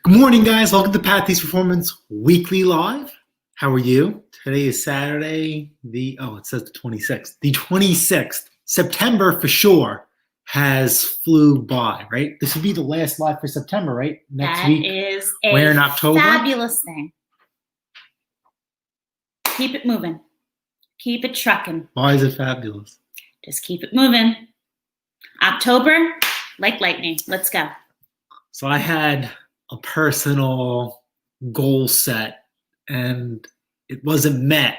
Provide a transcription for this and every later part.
Good morning, guys. Welcome to Patty's Performance Weekly Live. How are you? Today is Saturday, it says the 26th. The 26th. September for sure has flew by, right? This would be the last live for September, right? Next week. That is we're in a October. fabulous thing. Keep it moving. Keep it trucking. Why is it fabulous? Just keep it moving. October, like lightning. Let's go. So I had a personal goal set and it wasn't met,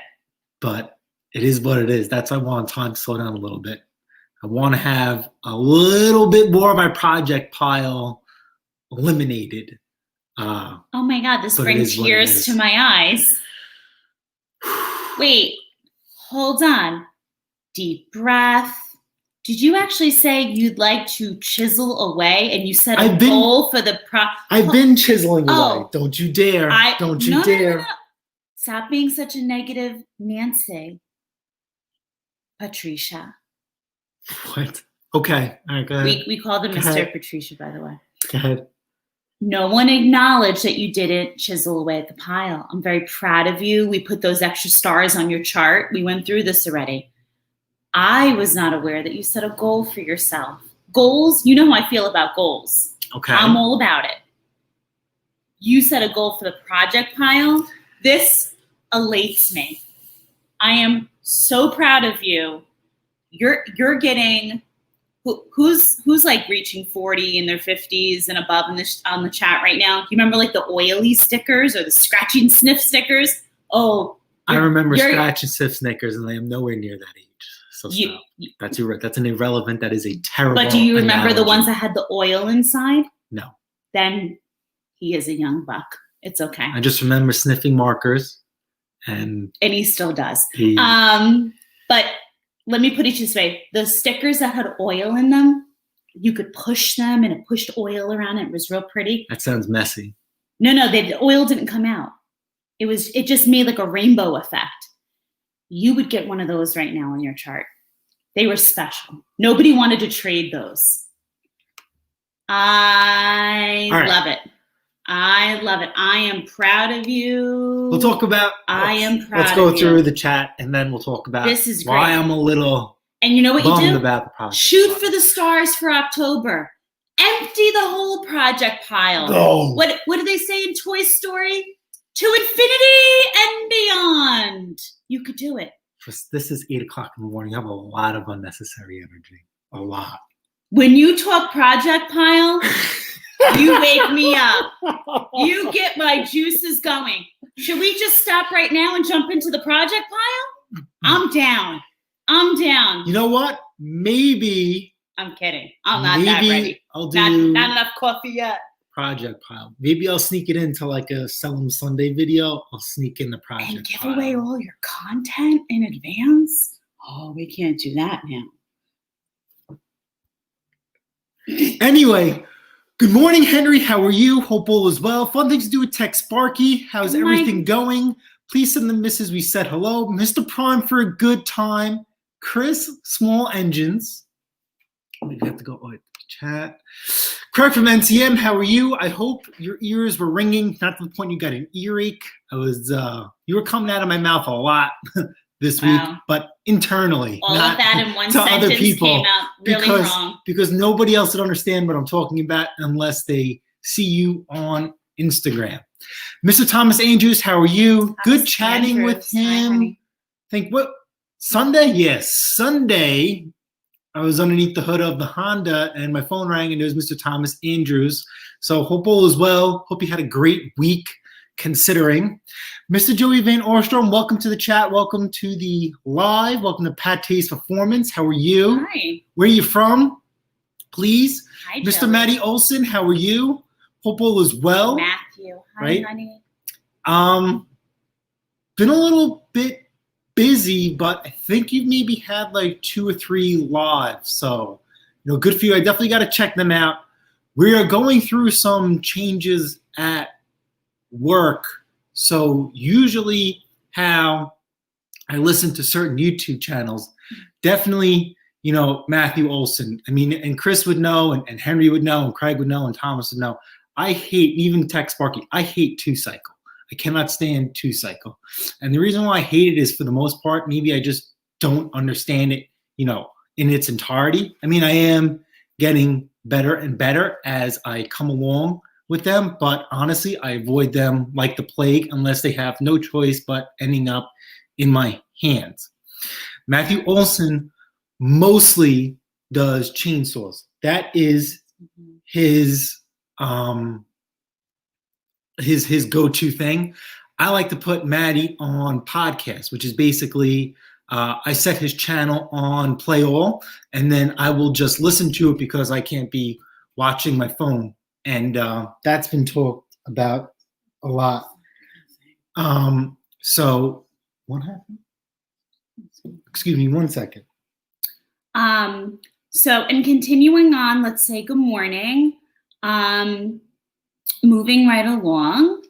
but it is what it is. That's why I want time to slow down a little bit. I want to have a little bit more of my project pile eliminated. Oh my God, this brings tears to my eyes. Wait, hold on. Deep breath. Did you actually say you'd like to chisel away and you set a goal for the I've been chiseling away. Don't you dare. Don't you dare. No. Stop being such a negative Nancy. Patricia. What? Okay. All right, go ahead. We call them Mr. Patricia, by the way. Go ahead. No one acknowledged that you didn't chisel away at the pile. I'm very proud of you. We put those extra stars on your chart. We went through this already. I was not aware that you set a goal for yourself. Goals, you know how I feel about goals. Okay. I'm all about it. You set a goal for the project pile. This elates me. I am so proud of you. You're getting who's like reaching 40 in their 50s and above on the chat right now. Do you remember like the oily stickers or the scratch and sniff stickers? Oh, I remember scratch and sniff stickers, and I am nowhere near that age. So that's an irrelevant. That is a terrible. But do you remember the ones that had the oil inside? No. Then he is a young buck. It's okay. I just remember sniffing markers, and he still does. But let me put it this way: the stickers that had oil in them, you could push them, and it pushed oil around. It was real pretty. That sounds messy. No, the oil didn't come out. It just made like a rainbow effect. You would get one of those right now on your chart. They were special. Nobody wanted to trade those. I love it. I love it. I am proud of you. We'll talk about. Let's go through the chat, and then we'll talk about why I'm a little. And you know what you do? About the project. Shoot for the stars for October. Empty the whole project pile. Oh. What do they say in Toy Story? To infinity and beyond. You could do it. This is 8 o'clock in the morning. You have a lot of unnecessary energy. A lot. When you talk project pile, you wake me up. You get my juices going. Should we just stop right now and jump into the project pile? I'm down. You know what? Maybe. I'm kidding. I'm not that ready. I'll do not enough coffee yet. Project pile. Maybe I'll sneak it into like a Sell 'em Sunday video. I'll sneak in the project and give pile. away all your content in advance. Oh, we can't do that now. Anyway, good morning, Henry. How are you? Hope all is well. Fun things to do with Tech Sparky. How's everything going? Please send the missus. We said hello. Mr. Prime for a good time. Chris, Small Engines. Maybe I have to go chat. Craig from NCM, how are you? I hope your ears were ringing, not to the point you got an earache. You were coming out of my mouth a lot this week, but internally. All not of that in one to sentence other people, came out really wrong. Because nobody else would understand what I'm talking about unless they see you on Instagram. Mr. Thomas Andrews, how are you? Good chatting with him. Think what? Sunday? Yes, Sunday. I was underneath the hood of the Honda and my phone rang and it was Mr. Thomas Andrews. So hope all is well. Hope you had a great week considering. Mr. Joey Van Orstrom, welcome to the chat. Welcome to the live. Welcome to Pat T's Performance. How are you? Hi. Where are you from? Please. Hi, Mr. Joey. Matty Olson, how are you? Hope all is well. Matthew. Hi, right? honey. Been a little bit busy, but I think you've maybe had like 2 or 3 lives. So, good for you. I definitely got to check them out. We are going through some changes at work. So usually how I listen to certain YouTube channels, definitely, Matthew Olson. I mean, and Chris would know, and Henry would know, and Craig would know, and Thomas would know. I hate, even Tech Sparky, I hate 2-cycle. I cannot stand 2-cycle. And the reason why I hate it is, for the most part, maybe I just don't understand it, in its entirety. I mean, I am getting better and better as I come along with them, but honestly, I avoid them like the plague unless they have no choice but ending up in my hands. Matthew Olson mostly does chainsaws. That is his go-to thing. I like to put Maddie on podcasts, which is basically I set his channel on Play All, and then I will just listen to it because I can't be watching my phone. And that's been talked about a lot. So what happened? Excuse me, 1 second. So, and continuing on, let's say good morning. Moving right along.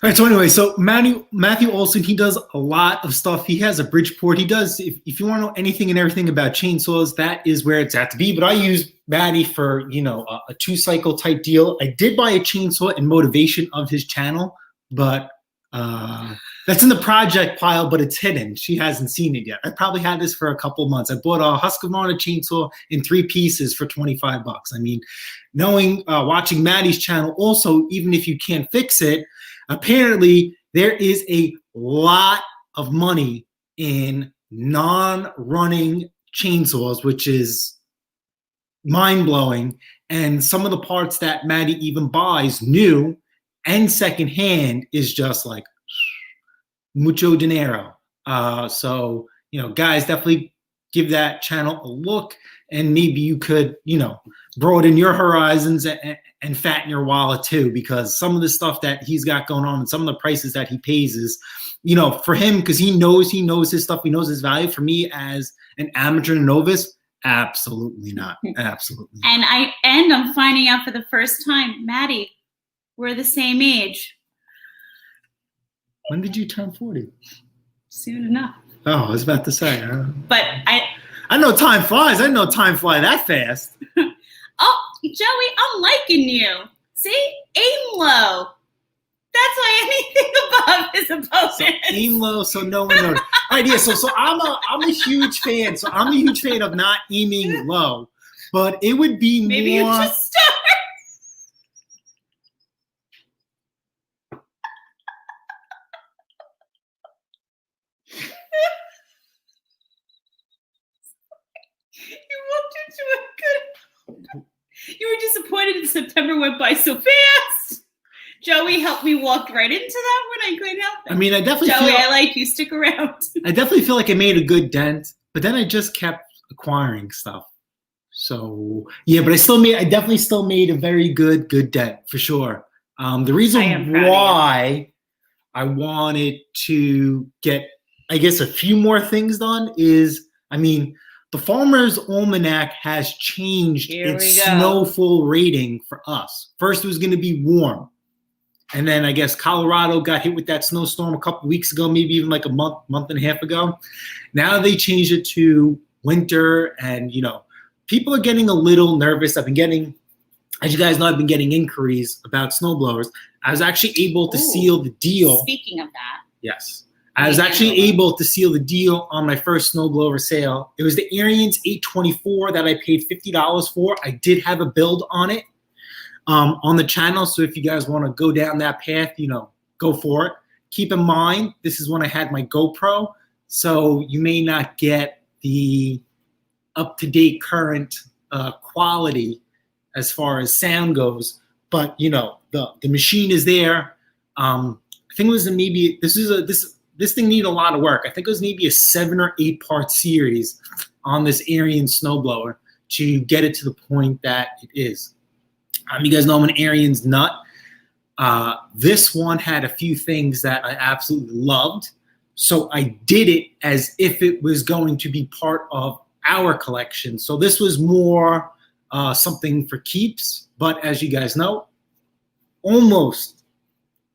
All right, so anyway, so Matthew Olson, he does a lot of stuff. He has a Bridgeport. He does, if you want to know anything and everything about chainsaws, that is where it's at to be. But I use Matty for, a 2-cycle type deal. I did buy a chainsaw in motivation of his channel, but that's in the project pile, but it's hidden. She hasn't seen it yet. I probably had this for a couple months. I bought a Husqvarna chainsaw in 3 pieces for $25. I mean, watching Maddie's channel also, even if you can't fix it, apparently there is a lot of money in non-running chainsaws, which is mind-blowing. And some of the parts that Maddie even buys new and secondhand is just like mucho dinero. So, guys, definitely give that channel a look, and maybe you could, broaden your horizons and fatten your wallet too, because some of the stuff that he's got going on and some of the prices that he pays is, for him, because he knows his stuff, he knows his value. For me as an amateur and novice, absolutely not. Absolutely. And I'm finding out for the first time, Maddie, we're the same age. When did you turn 40? Soon enough. Oh, I was about to say. But I know time flies. I didn't know time fly that fast. Oh, Joey, I'm liking you. See? Aim low. That's why anything above is a bonus. So aim low so no one knows. All right, yeah, so I'm a huge fan. So I'm a huge fan of not aiming low. But it would be Maybe more... you just start. You were disappointed that September went by so fast. Joey helped me walk right into that when I couldn't help it. I mean, I definitely Joey, I like you. Stick around. I definitely feel like I made a good dent, but then I just kept acquiring stuff. So yeah, but I definitely still made a very good dent for sure. The reason why I wanted to get, I guess, a few more things done is, I mean, the Farmer's Almanac has changed its snowfall rating for us. First, it was going to be warm. And then I guess Colorado got hit with that snowstorm a couple weeks ago, maybe even like a month and a half ago. Now they changed it to winter, and, people are getting a little nervous. I've been getting, as you guys know, I've been getting inquiries about snowblowers. I was actually able to seal the deal. Speaking of that. Yes. I was actually able to seal the deal on my first snowblower sale. It was the Ariens 824 that I paid $50 for. I did have a build on it on the channel. So if you guys want to go down that path, go for it. Keep in mind, this is when I had my GoPro. So you may not get the up-to-date current quality as far as sound goes. But, the machine is there. I think it was maybe, this thing needed a lot of work. I think it was maybe a 7 or 8 part series on this Ariens snowblower to get it to the point that it is. You guys know I'm an Ariens nut. This one had a few things that I absolutely loved. So I did it as if it was going to be part of our collection. So this was more something for keeps. But as you guys know, almost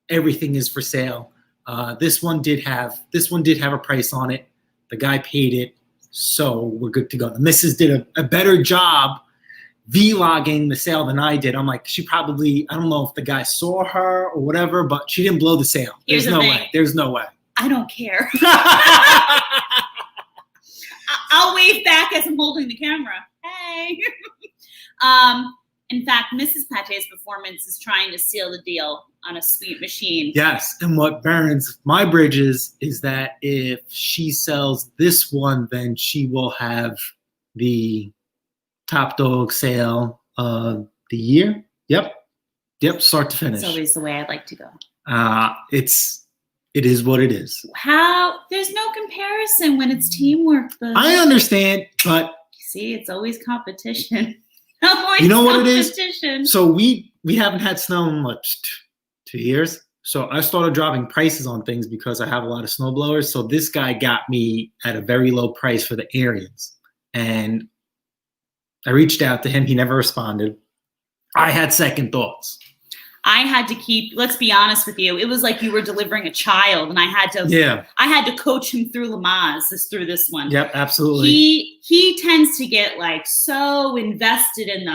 everything is for sale. This one did have a price on it. The guy paid it, so we're good to go. The missus did a better job vlogging the sale than I did. I'm like, she probably, I don't know if the guy saw her or whatever, but she didn't blow the sale. Here's There's the no thing. way. There's no way. I don't care. I'll wave back as I'm holding the camera. Hey. In fact, Mrs. Pate's Performance is trying to seal the deal on a sweet machine. Yes, and what burns my bridges is that if she sells this one, then she will have the top dog sale of the year. Yep, start to finish. It's always the way I'd like to go. It is what it is. How? There's no comparison when it's teamwork. I understand, but see, it's always competition. You know what it is? So we haven't had snow in much 2 years. So I started dropping prices on things because I have a lot of snow blowers. So this guy got me at a very low price for the Arians. And I reached out to him. He never responded. I had second thoughts. I had to let's be honest with you. It was like you were delivering a child and I had to coach him through Lamaze through this one. Yep, absolutely. He tends to get like so invested in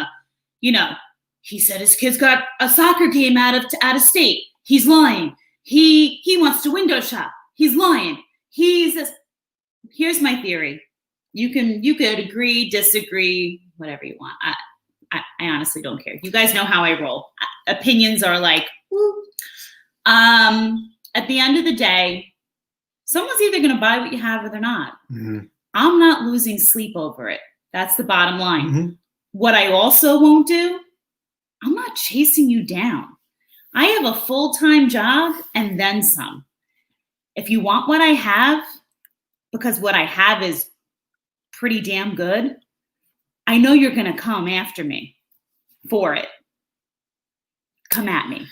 he said his kid's got a soccer game out of state. He's lying. He wants to window shop. He's lying. Here's my theory. You could agree, disagree, whatever you want. I honestly don't care. You guys know how I roll. Opinions are like, woo. At the end of the day, someone's either going to buy what you have or they're not. Mm-hmm. I'm not losing sleep over it. That's the bottom line. Mm-hmm. What I also won't do, I'm not chasing you down. I have a full-time job and then some. If you want what I have, because what I have is pretty damn good, I know you're going to come after me for it. Come at me.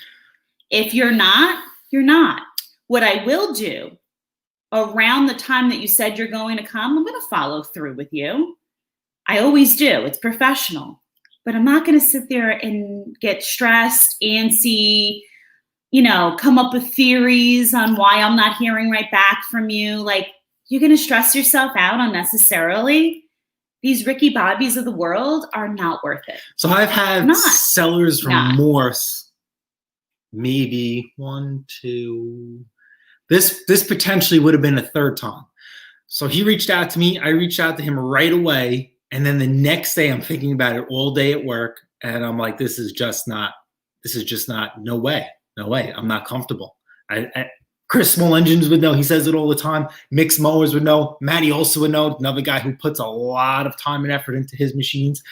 If you're not, you're not. What I will do around the time that you said you're going to come, I'm going to follow through with you. I always do. It's professional. But I'm not going to sit there and get stressed, antsy, come up with theories on why I'm not hearing right back from you. Like, you're going to stress yourself out unnecessarily. These Ricky Bobbies of the world are not worth it. So I've had sellers from Morse, maybe 1, 2. This potentially would have been a third time. So he reached out to me. I reached out to him right away. And then the next day I'm thinking about it all day at work. And I'm like, this is just not, no way. I'm not comfortable. Chris Small Engines would know. He says it all the time. Mixed Mowers would know. Matty also would know. Another guy who puts a lot of time and effort into his machines.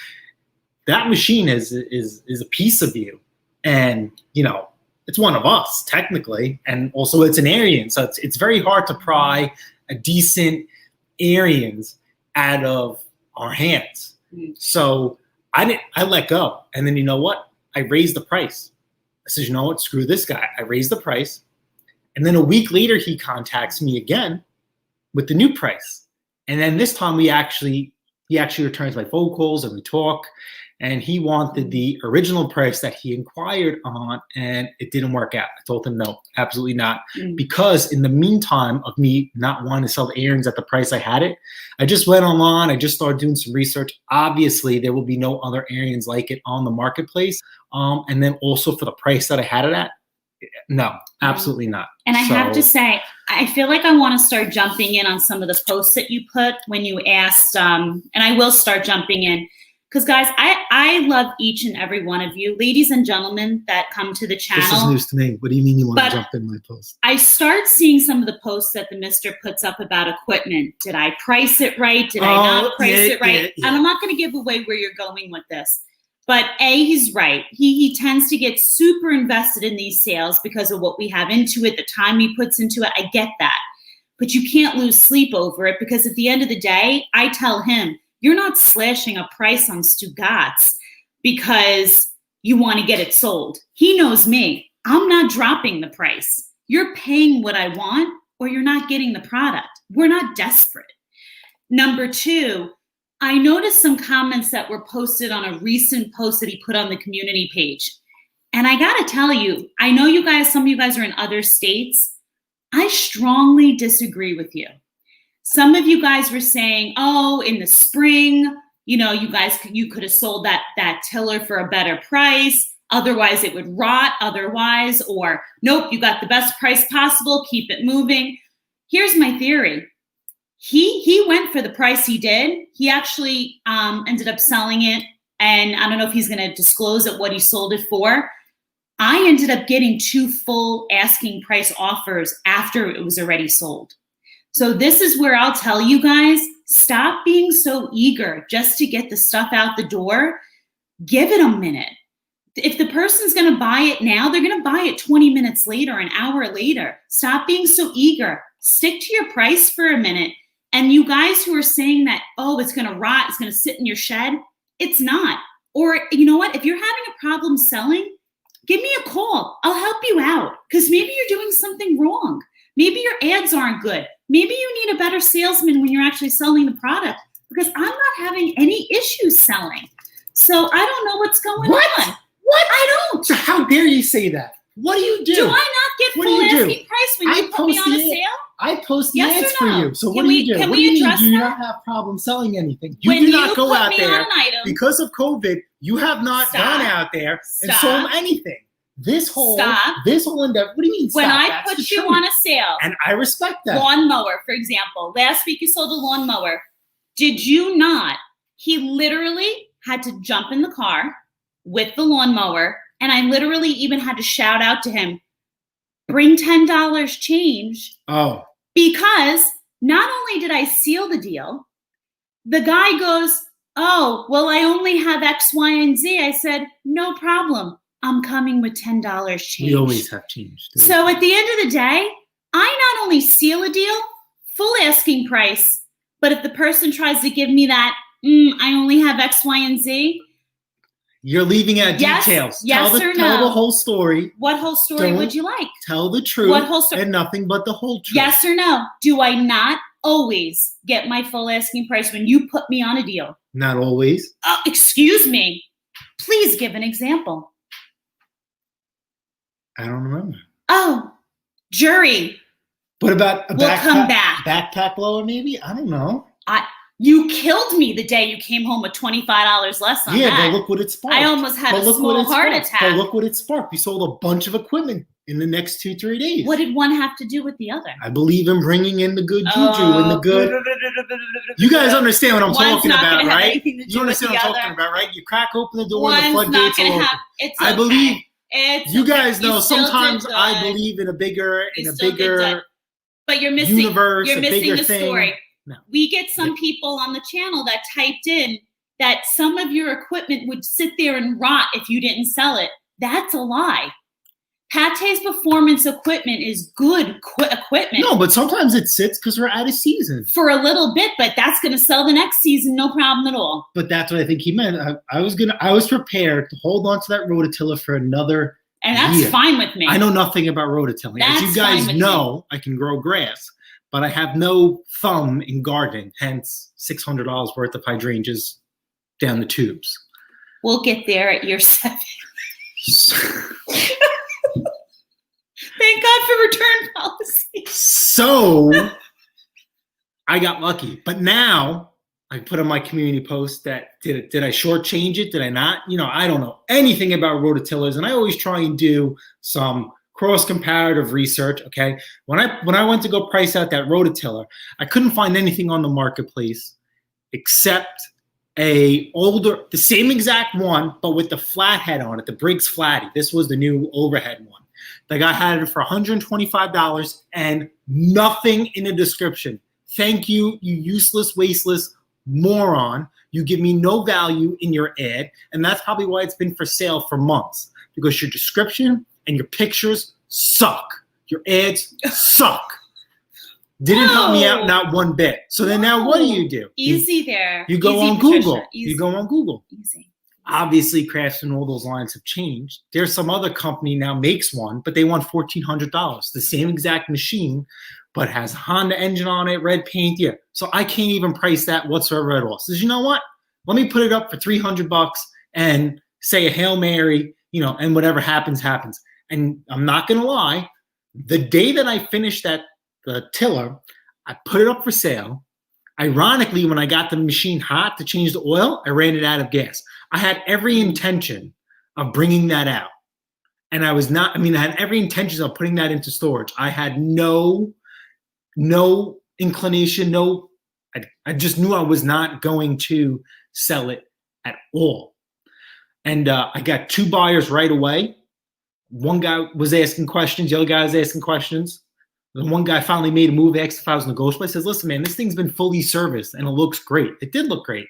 That machine is a piece of you. And, it's one of us, technically. And also it's an Arian. So it's very hard to pry a decent Arians out of our hands. So I let go. And then you know what? I raised the price. I said, you know what? Screw this guy. I raised the price. And then a week later, he contacts me again with the new price. And then this time he actually returns my phone calls and we talk. And he wanted the original price that he inquired on, and it didn't work out. I told him no, absolutely not. Because in the meantime of me not wanting to sell the Arians at the price I had it, I just went online. I just started doing some research. Obviously, there will be no other Arians like it on the marketplace. And then also for the price that I had it at, no, absolutely not. And I have to say, I feel like I want to start jumping in on some of the posts that you put when you asked, and I will start jumping in. Because, guys, I love each and every one of you, ladies and gentlemen that come to the channel. This is news to me. What do you mean you want to jump in my post? I start seeing some of the posts that the mister puts up about equipment. Did I price it right? Did I not price it right? Yeah. And I'm not going to give away where you're going with this. But he's right. He tends to get super invested in these sales because of what we have into it, the time he puts into it. I get that. But you can't lose sleep over it because at the end of the day, I tell him, you're not slashing a price on Stugatz because you want to get it sold. He knows me. I'm not dropping the price. You're paying what I want or you're not getting the product. We're not desperate. Number 2, I noticed some comments that were posted on a recent post that he put on the community page. And I got to tell you, I know you guys, some of you guys are in other states. I strongly disagree with you. Some of you guys were saying, oh, in the spring, you could have sold that tiller for a better price. Otherwise it would rot otherwise, or nope, you got the best price possible. Keep it moving. Here's my theory. He went for the price he did. He actually ended up selling it. And I don't know if he's going to disclose what he sold it for. I ended up getting 2 full asking price offers after it was already sold. So this is where I'll tell you guys, stop being so eager just to get the stuff out the door. Give it a minute. If the person's going to buy it now, they're going to buy it 20 minutes later, an hour later. Stop being so eager. Stick to your price for a minute. And you guys who are saying that, oh, it's going to rot, it's going to sit in your shed, it's not. Or you know what? If you're having a problem selling, give me a call. I'll help you out because maybe you're doing something wrong. Maybe your ads aren't good. Maybe you need a better salesman when you're actually selling the product, because I'm not having any issues selling. So I don't know what's going on. What? I don't. So how dare you say that? What do you do? Do I not get full asking price when you put me on a sale? I post the Yes ads or for no? you. So Can what do we- you do? can What we do you mean? address Do you that? not have problem selling anything? You When do you not go put out me on there an item, because of COVID. You have not Stop. gone out there and Stop. sold anything. This whole Stop. endeavor. What do you mean? when stop? I That's put the you truth. on a sale, And I respect that. lawnmower, for example, last week you sold a lawnmower. Did you not? He literally had to jump in the car with the lawnmower, and I literally even had to shout out to him, bring $10 change, Oh, because not only did I seal the deal, the guy goes, oh, well, I only have X, Y, and Z. I said, no problem. I'm coming with $10 change. we always have change. too. So at the end of the day, I not only seal a deal, full asking price, but if the person tries to give me that, I only have X, Y, and Z, You're leaving out Yes, details. yes tell or Tell no? the whole story. what whole story Don't- would you like? Tell the truth What whole story? and nothing but the whole truth. Yes or no? Do I not always get my full asking price when you put me on a deal? Not always. Excuse me. Please give an example. I don't remember. Oh, jury. What about a We'll come back. backpack blower? Maybe I don't know. You killed me the day you came home with $25 less on Yeah, that. but look what it sparked. I almost had But a look what small it heart sparked. attack. But look what it sparked. We sold a bunch of equipment in the next 2-3 days. What did one have to do with the other? I believe in bringing in the good juju and the good. You guys understand what I'm One's talking not about, gonna have right? anything to do You understand with what I'm the talking other. about, right? You crack open the door, One's the not floodgates going will to open. have. It's I okay. believe It's you okay. guys know You still did sometimes I good. believe in a bigger You still did good. But you're missing. universe, You're a missing bigger the thing. story. No. We get some people on the channel that typed in that some of your equipment would sit there and rot if you didn't sell it. That's a lie. Pate's performance equipment is good equipment. No, but sometimes it sits because we're out of season. For a little bit, but that's going to sell the next season, no problem at all. But that's what I think he meant. I was prepared to hold on to that rototiller for another And that's year. fine with me. I know nothing about rototilling. As you That's guys fine with know, I can grow grass, but I have no thumb in gardening, hence $600 worth of hydrangeas down the tubes. We'll get there at year 7. Thank God for return policy. So I got lucky. But now I put on my community post that did I shortchange it? Did I not? I don't know anything about rototillers, and I always try and do some cross-comparative research. Okay, when I went to go price out that rototiller, I couldn't find anything on the marketplace except the same exact one, but with the flat head on it, the Briggs Flatty. This was the new overhead one. The guy had it for $125 and nothing in the description. Thank you, you useless, wasteless moron. You give me no value in your ad, and that's probably why it's been for sale for months, because your description and your pictures suck. Your ads suck. Didn't help me out not one bit. So then now what do? Easy there. You go Easy, on Patricia. Google. Easy. You go on Google. Easy. Obviously, crafts and all those lines have changed. There's some other company now makes one, but they want $1,400. The same exact machine, but has a Honda engine on it, red paint. Yeah. So I can't even price that whatsoever at all. Says, you know what? Let me put it up for $300 and say a Hail Mary, and whatever happens, happens. And I'm not going to lie. The day that I finished the tiller, I put it up for sale. Ironically, when I got the machine hot to change the oil, I ran it out of gas. I had every intention of bringing that out. And I had every intention of putting that into storage. I had no inclination, I just knew I was not going to sell it at all. And I got 2 buyers right away. One guy was asking questions. The other guy was asking questions. The one guy finally made a move, asked if I was negotiable. I says, listen, man, this thing's been fully serviced and it looks great. It did look great.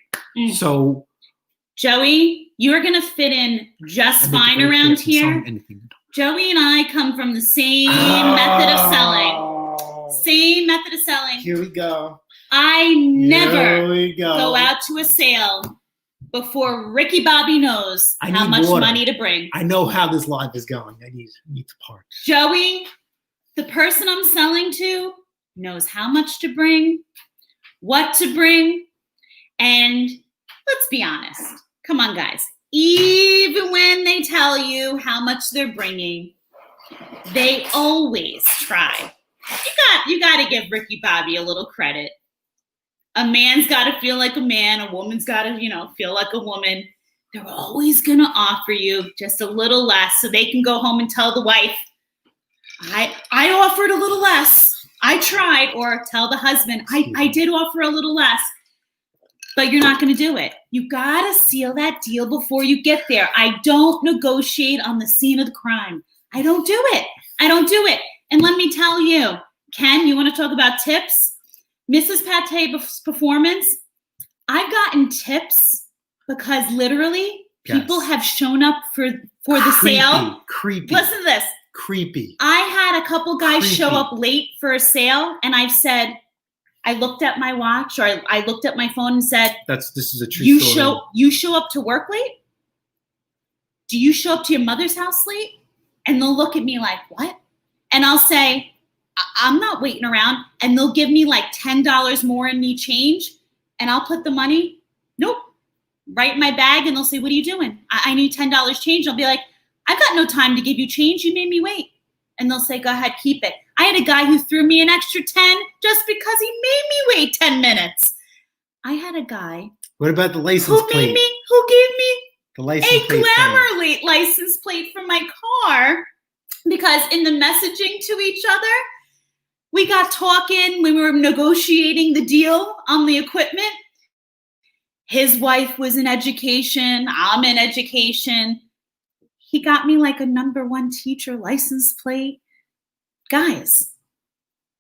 So, Joey, you're going to fit in just fine around here. Joey and I come from the same method of selling. Same method of selling. Here we go. I never go out to a sale before Ricky Bobby knows how much money to bring. I know how this live is going. I need to park. Joey, the person I'm selling to knows how much to bring, what to bring, and let's be honest. Come on, guys. Even when they tell you how much they're bringing, they always try. You got to give Ricky Bobby a little credit. A man's got to feel like a man. A woman's got to, feel like a woman. They're always going to offer you just a little less so they can go home and tell the wife, I offered a little less. I tried. Or tell the husband, I did offer a little less. But you're not going to do it. You got to seal that deal before you get there. I don't negotiate on the scene of the crime. I don't do it. And let me tell you, Ken, you want to talk about tips? Mrs. Pate's performance, I've gotten tips because literally people have shown up for the sale. Creepy. Listen to this. Creepy. I had a couple guys show up late for a sale, and I've said, I looked at my watch, or I looked at my phone and said, this is a true story. You show up to work late? Do you show up to your mother's house late? And they'll look at me like, what? And I'll say, I'm not waiting around. And they'll give me like $10 more in me change. And I'll put the money, right in my bag. And they'll say, what are you doing? I need $10 change. I'll be like, I've got no time to give you change. You made me wait. And they'll say, go ahead, keep it. I had a guy who threw me an extra 10 just because he made me wait 10 minutes. I had a guy. What about the license plate? Who gave me the license a glamour license plate for my car, because in the messaging to each other, we got talking when we were negotiating the deal on the equipment. His wife was in education. I'm in education. He got me like a #1 teacher license plate. Guys,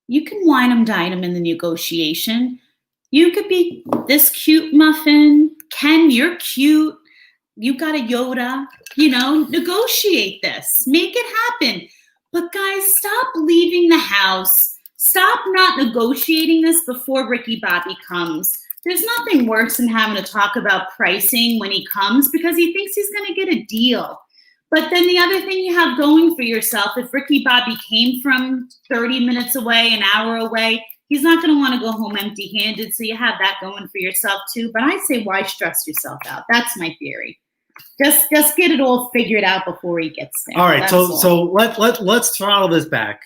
you can wine them, dine them in the negotiation. You could be this cute muffin. Ken, you're cute. You got a Yoda. Negotiate this. Make it happen. But guys, stop leaving the house. Stop not negotiating this before Ricky Bobby comes. There's nothing worse than having to talk about pricing when he comes because he thinks he's going to get a deal. But then the other thing you have going for yourself, if Ricky Bobby came from 30 minutes away, an hour away, he's not going to want to go home empty-handed. So you have that going for yourself too. But I say, why stress yourself out? That's my theory. Just get it all figured out before he gets there. All right. So let's throttle this back,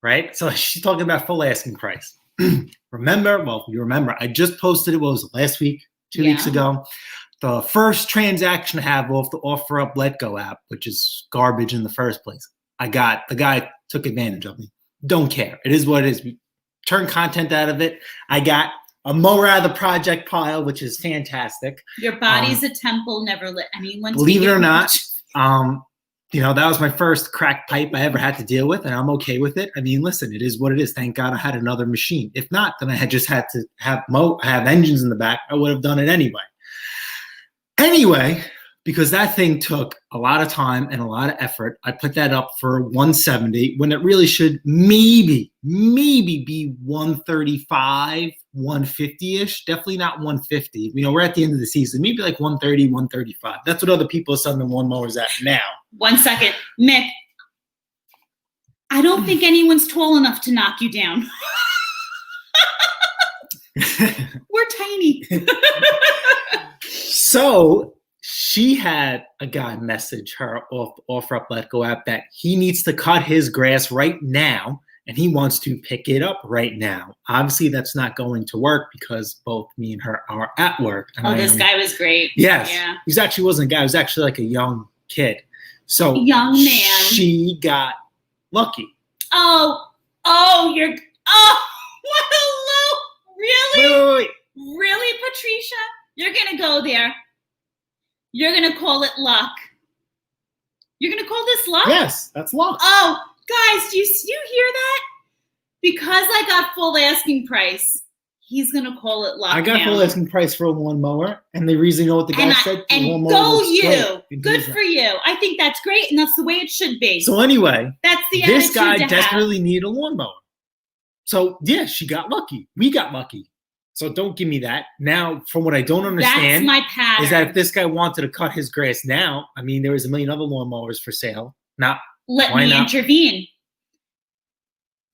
right? So she's talking about full asking price. You remember, I just posted it. What was it, last week, 2 weeks ago? The first transaction I have off the OfferUp Let Go app, which is garbage in the first place. The guy took advantage of me. Don't care. It is what it is. We turn content out of it. I got a mower out of the project pile, which is fantastic. Your body's a temple, never let anyone. Believe it or not, that was my first crack pipe I ever had to deal with, and I'm okay with it. I mean, listen, it is what it is. Thank God I had another machine. If not, then I had just had to have engines in the back. I would have done it anyway. Anyway, because that thing took a lot of time and a lot of effort, I put that up for 170 when it really should maybe be 135, 150-ish. Definitely not 150. We're at the end of the season. Maybe like 130, 135. That's what other people are selling the lawnmowers at now. 1 second. Mick, I don't think anyone's tall enough to knock you down. We're tiny. So she had a guy message her off OfferUp Let Go app that he needs to cut his grass right now and he wants to pick it up right now. Obviously, that's not going to work because both me and her are at work. And this guy was great. Yes. Yeah. He actually wasn't a guy. He was actually like a young kid. So young man. She got lucky. Oh, what a low. Really? Wait. Really, Patricia? You're going to go there. You're going to call it luck. You're going to call this luck? Yes, that's luck. Oh, guys, do you hear that? Because I got full asking price, he's going to call it luck. I got full asking price for a lawnmower, and the reason, you know what the guy said? And go you. Good for you. I think that's great, and that's the way it should be. So anyway, that's the this guy to desperately needed a lawnmower. So, yeah, she got lucky. We got lucky. So don't give me that. Now, from what I don't understand, that's my pattern. Is that if this guy wanted to cut his grass now, I mean, there was a million other lawnmowers for sale. Let me intervene.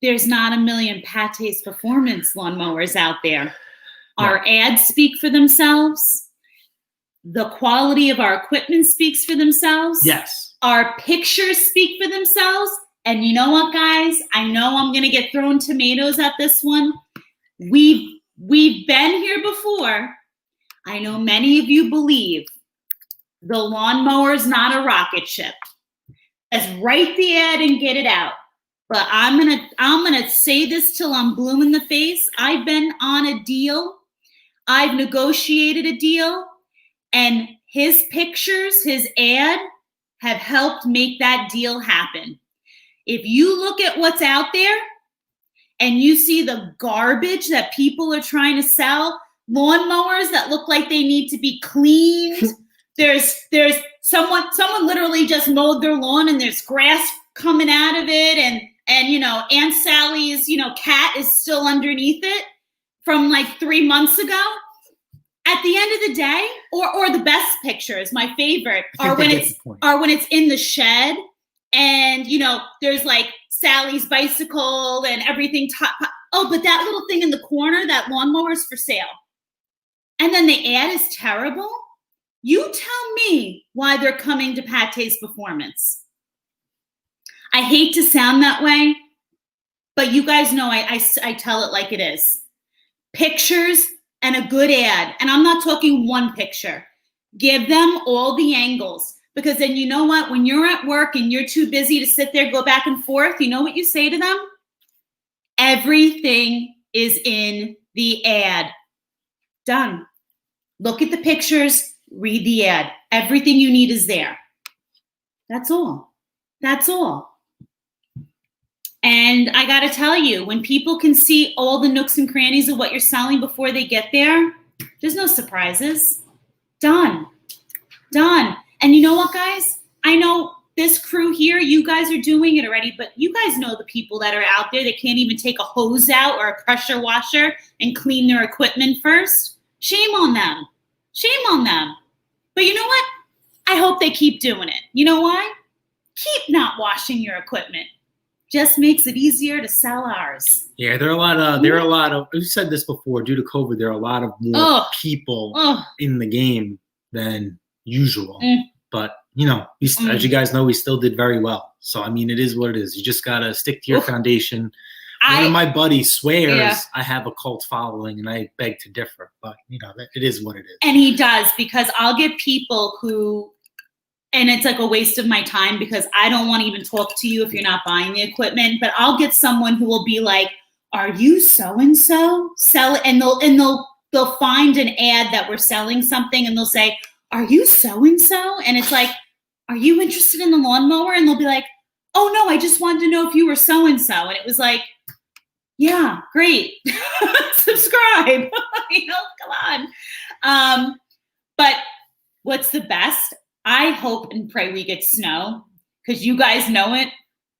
There's not a million Pate's Performance lawnmowers out there. No. Our ads speak for themselves. The quality of our equipment speaks for themselves. Yes. Our pictures speak for themselves. And you know what, guys? I know I'm going to get thrown tomatoes at this one. We've been here before. I know many of you believe the lawnmower is not a rocket ship. Let's write the ad and get it out. But I'm gonna say this till I'm blue in the face. I've been on a deal. I've negotiated a deal, and his pictures, his ad, have helped make that deal happen. If you look at what's out there and you see the garbage that people are trying to sell, lawnmowers that look like they need to be cleaned. There's someone literally just mowed their lawn and there's grass coming out of it, and Aunt Sally's cat is still underneath it from like 3 months ago. At the end of the day, or the best pictures, my favorite, are when it's in the shed and there's like Sally's bicycle and everything. But that little thing in the corner, that lawnmower is for sale. And then the ad is terrible. You tell me why they're coming to Pate's Performance. I hate to sound that way, but you guys know I tell it like it is. Pictures and a good ad. And I'm not talking one picture. Give them all the angles. Because then you know what? When you're at work and you're too busy to sit there, go back and forth, you know what you say to them? Everything is in the ad. Done. Look at the pictures, read the ad. Everything you need is there. That's all. That's all. And I got to tell you, when people can see all the nooks and crannies of what you're selling before they get there, there's no surprises. Done. Done. And you know what, guys? I know this crew here, you guys are doing it already, but you guys know the people that are out there that can't even take a hose out or a pressure washer and clean their equipment first. Shame on them. Shame on them. But you know what? I hope they keep doing it. You know why? Keep not washing your equipment. Just makes it easier to sell ours. Yeah, there are a lot of, we've said this before, due to COVID, there are a lot of more people in the game than usual. But, as you guys know, we still did very well. So, I mean, it is what it is. You just got to stick to your foundation. One of my buddies swears I have a cult following, and I beg to differ. But, it is what it is. And he does, because I'll get people who, and it's like a waste of my time because I don't want to even talk to you if you're not buying the equipment. But I'll get someone who will be like, "Are you so-and-so?" Sell it, and they'll find an ad that we're selling something, and they'll say, "Are you so-and-so?" And it's like, "Are you interested in the lawnmower?" And they'll be like, "Oh no, I just wanted to know if you were so-and-so." And it was like, yeah, great. Subscribe. Come on. But what's the best? I hope and pray we get snow, because you guys know it.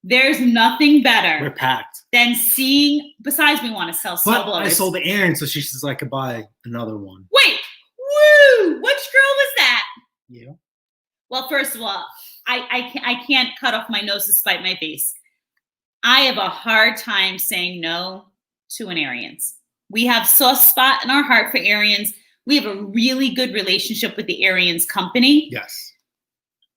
There's nothing better. We're packed. Than seeing, besides we want to sell snowblowers. I sold the Aaron, so she says I could buy another one. Wait, woo! Which girl was that? You. Well, first of all, I can't cut off my nose to spite my face. I have a hard time saying no to an Arians. We have a soft spot in our heart for Arians. We have a really good relationship with the Arians company. Yes.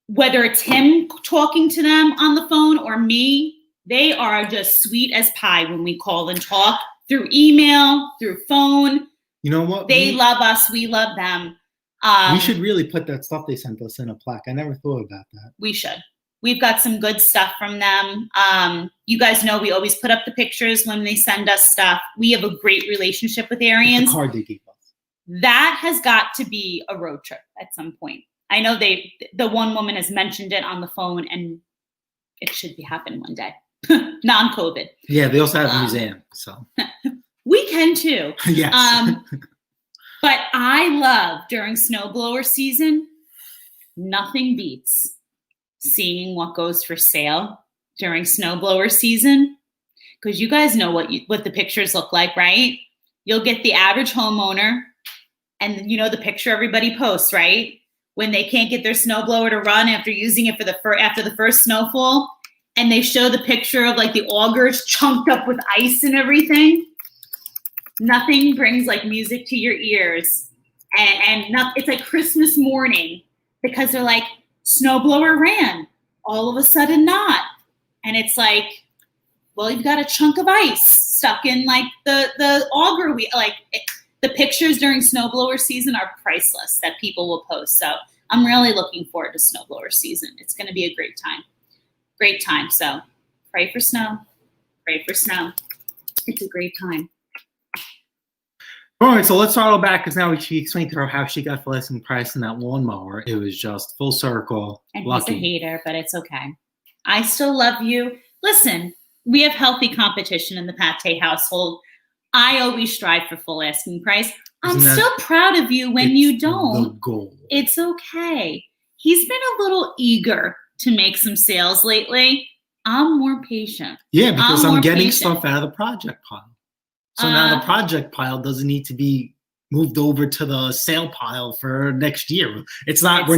Whether it's him talking to them on the phone or me, They are just sweet as pie when we call and talk through email, through phone. You know what? They love us. We love them. We should really put that stuff they sent us in a plaque. I never thought about that. We should. We've got some good stuff from them. You guys know we always put up the pictures when they send us stuff. We have a great relationship with Arians. The card they gave us. That has got to be a road trip at some point. I know the one woman has mentioned it on the phone, and it should be happening one day. Non-COVID. Yeah, they also have a museum, so. We can too. Yes. But I love during snowblower season, nothing beats seeing what goes for sale during snowblower season, because you guys know what the pictures look like, right? You'll get the average homeowner, and you know the picture everybody posts, right? When they can't get their snowblower to run after using it after the first snowfall, and they show the picture of like the augers chunked up with ice and everything. Nothing brings like music to your ears, and it's like Christmas morning, because they're like, snowblower ran, all of a sudden not, and it's like, well, you've got a chunk of ice stuck in like the auger wheel. Like the pictures during snowblower season are priceless that people will post. So I'm really looking forward to snowblower season. It's going to be a great time. So pray for snow. It's a great time. All right, so let's throttle back, because now she explained to her how she got the listing price in that lawnmower. It was just full circle. And lucky. He's a hater, but it's okay. I still love you. Listen, we have healthy competition in the Pate household. I always strive for full asking price. I'm still proud of you when you don't. The goal. It's okay. He's been a little eager to make some sales lately. I'm more patient. Yeah, because I'm getting stuff out of the project pile. So now the project pile doesn't need to be moved over to the sale pile for next year. It's not,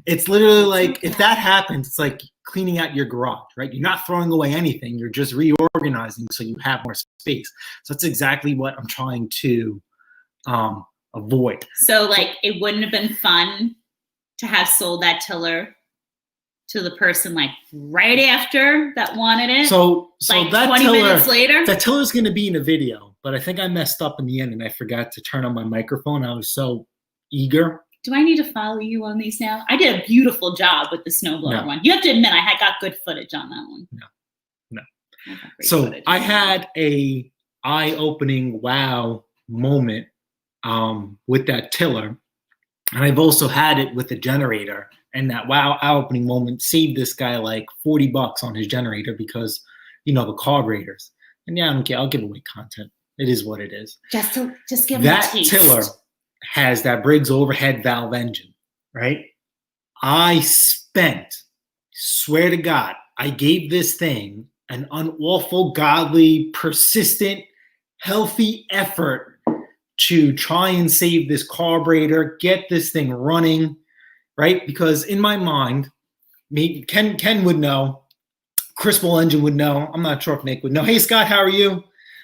it's literally like, if that happens, it's like cleaning out your garage, right? You're not throwing away anything. You're just reorganizing so you have more space. So that's exactly what I'm trying to avoid. So like, it wouldn't have been fun to have sold that tiller to the person like right after that wanted it. So like that 20 minutes later, that tiller's going to be in a video, but I think I messed up in the end and I forgot to turn on my microphone. I was so eager. Do I need to follow you on these now? I did a beautiful job with the snowblower one. You have to admit, I got good footage on that one. No. So I had a eye-opening wow moment with that tiller, and I've also had it with the generator. And that wow eye-opening moment saved this guy like $40 on his generator because, you know, the carburetors. And yeah, I don't care. I'll give away content. It is what it is. Just give that me a taste. Tiller has that Briggs overhead valve engine, right? I spent, swear to God, I gave this thing an unawful, godly, persistent, healthy effort to try and save this carburetor, get this thing running. Right? Because in my mind, Ken would know, Chris Bull Engine would know. I'm not sure if Nick would know. Hey, Scott, how are you?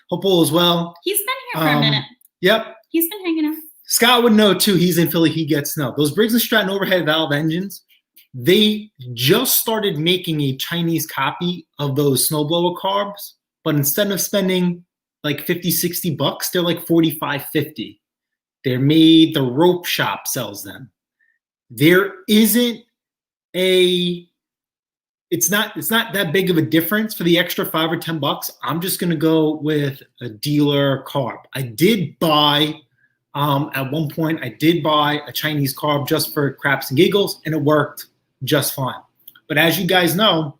Hope all is well. He's been here for a minute. Yep. He's been hanging out. Scott would know, too. He's in Philly. He gets snow. Those Briggs & Stratton overhead valve engines, they just started making a Chinese copy of those snowblower carbs, but instead of spending like $50-$60, they're like $45-$50. They're made, the rope shop sells them. There isn't it's not that big of a difference for the extra $5 or $10. I'm just gonna go with a dealer carb. I did buy at one point, I did buy a Chinese carb just for craps and giggles, and it worked just fine. But as you guys know,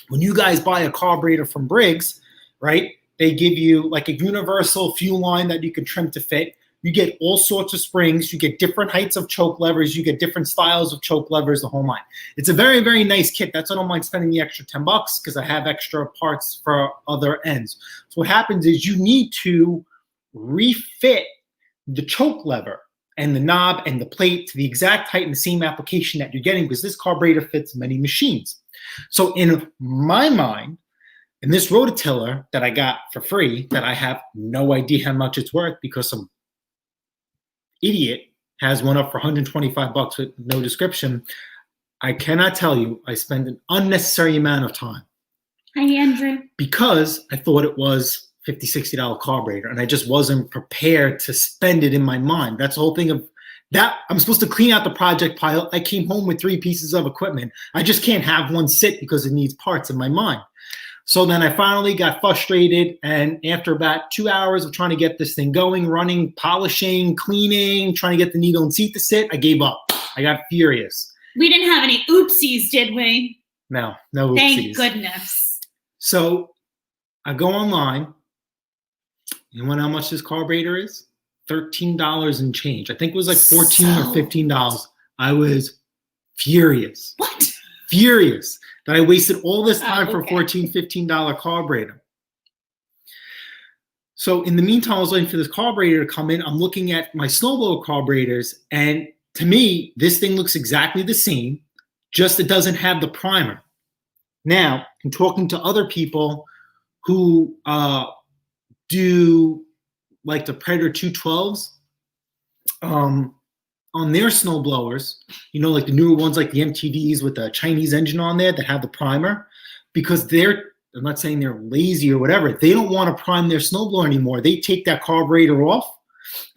when you guys buy a carburetor from Briggs, right, they give you like a universal fuel line that you can trim to fit. You get all sorts of springs. You get different heights of choke levers. You get different styles of choke levers, the whole line. It's a very, very nice kit. That's why I don't mind spending the extra $10 because I have extra parts for other ends. So what happens is you need to refit the choke lever and the knob and the plate to the exact height and the same application that you're getting, because this carburetor fits many machines. So in my mind, in this rototiller that I got for free, that I have no idea how much it's worth because some idiot has one up for $125 with no description, I cannot tell you I spend an unnecessary amount of time Hi, Andrew. Because I thought it was $50, $60 carburetor, and I just wasn't prepared to spend it in my mind. That's the whole thing of that. I'm supposed to clean out the project pile. I came home with 3 pieces of equipment. I just can't have one sit because it needs parts in my mind. So then I finally got frustrated, and after about 2 hours of trying to get this thing going, running, polishing, cleaning, trying to get the needle and seat to sit, I gave up. I got furious. We didn't have any oopsies, did we? No oopsies. Thank goodness. So I go online. You know how much this carburetor is? $13 and change. I think it was like $14 or $15. I was furious. What? Furious that I wasted all this time for a $14, $15 carburetor. So in the meantime, I was waiting for this carburetor to come in. I'm looking at my snowblower carburetors, and to me, this thing looks exactly the same, just it doesn't have the primer. Now, I'm talking to other people who do like the Predator 212s on their snowblowers, you know, like the newer ones like the MTDs with the Chinese engine on there that have the primer, because I'm not saying they're lazy or whatever, they don't want to prime their snowblower anymore. They take that carburetor off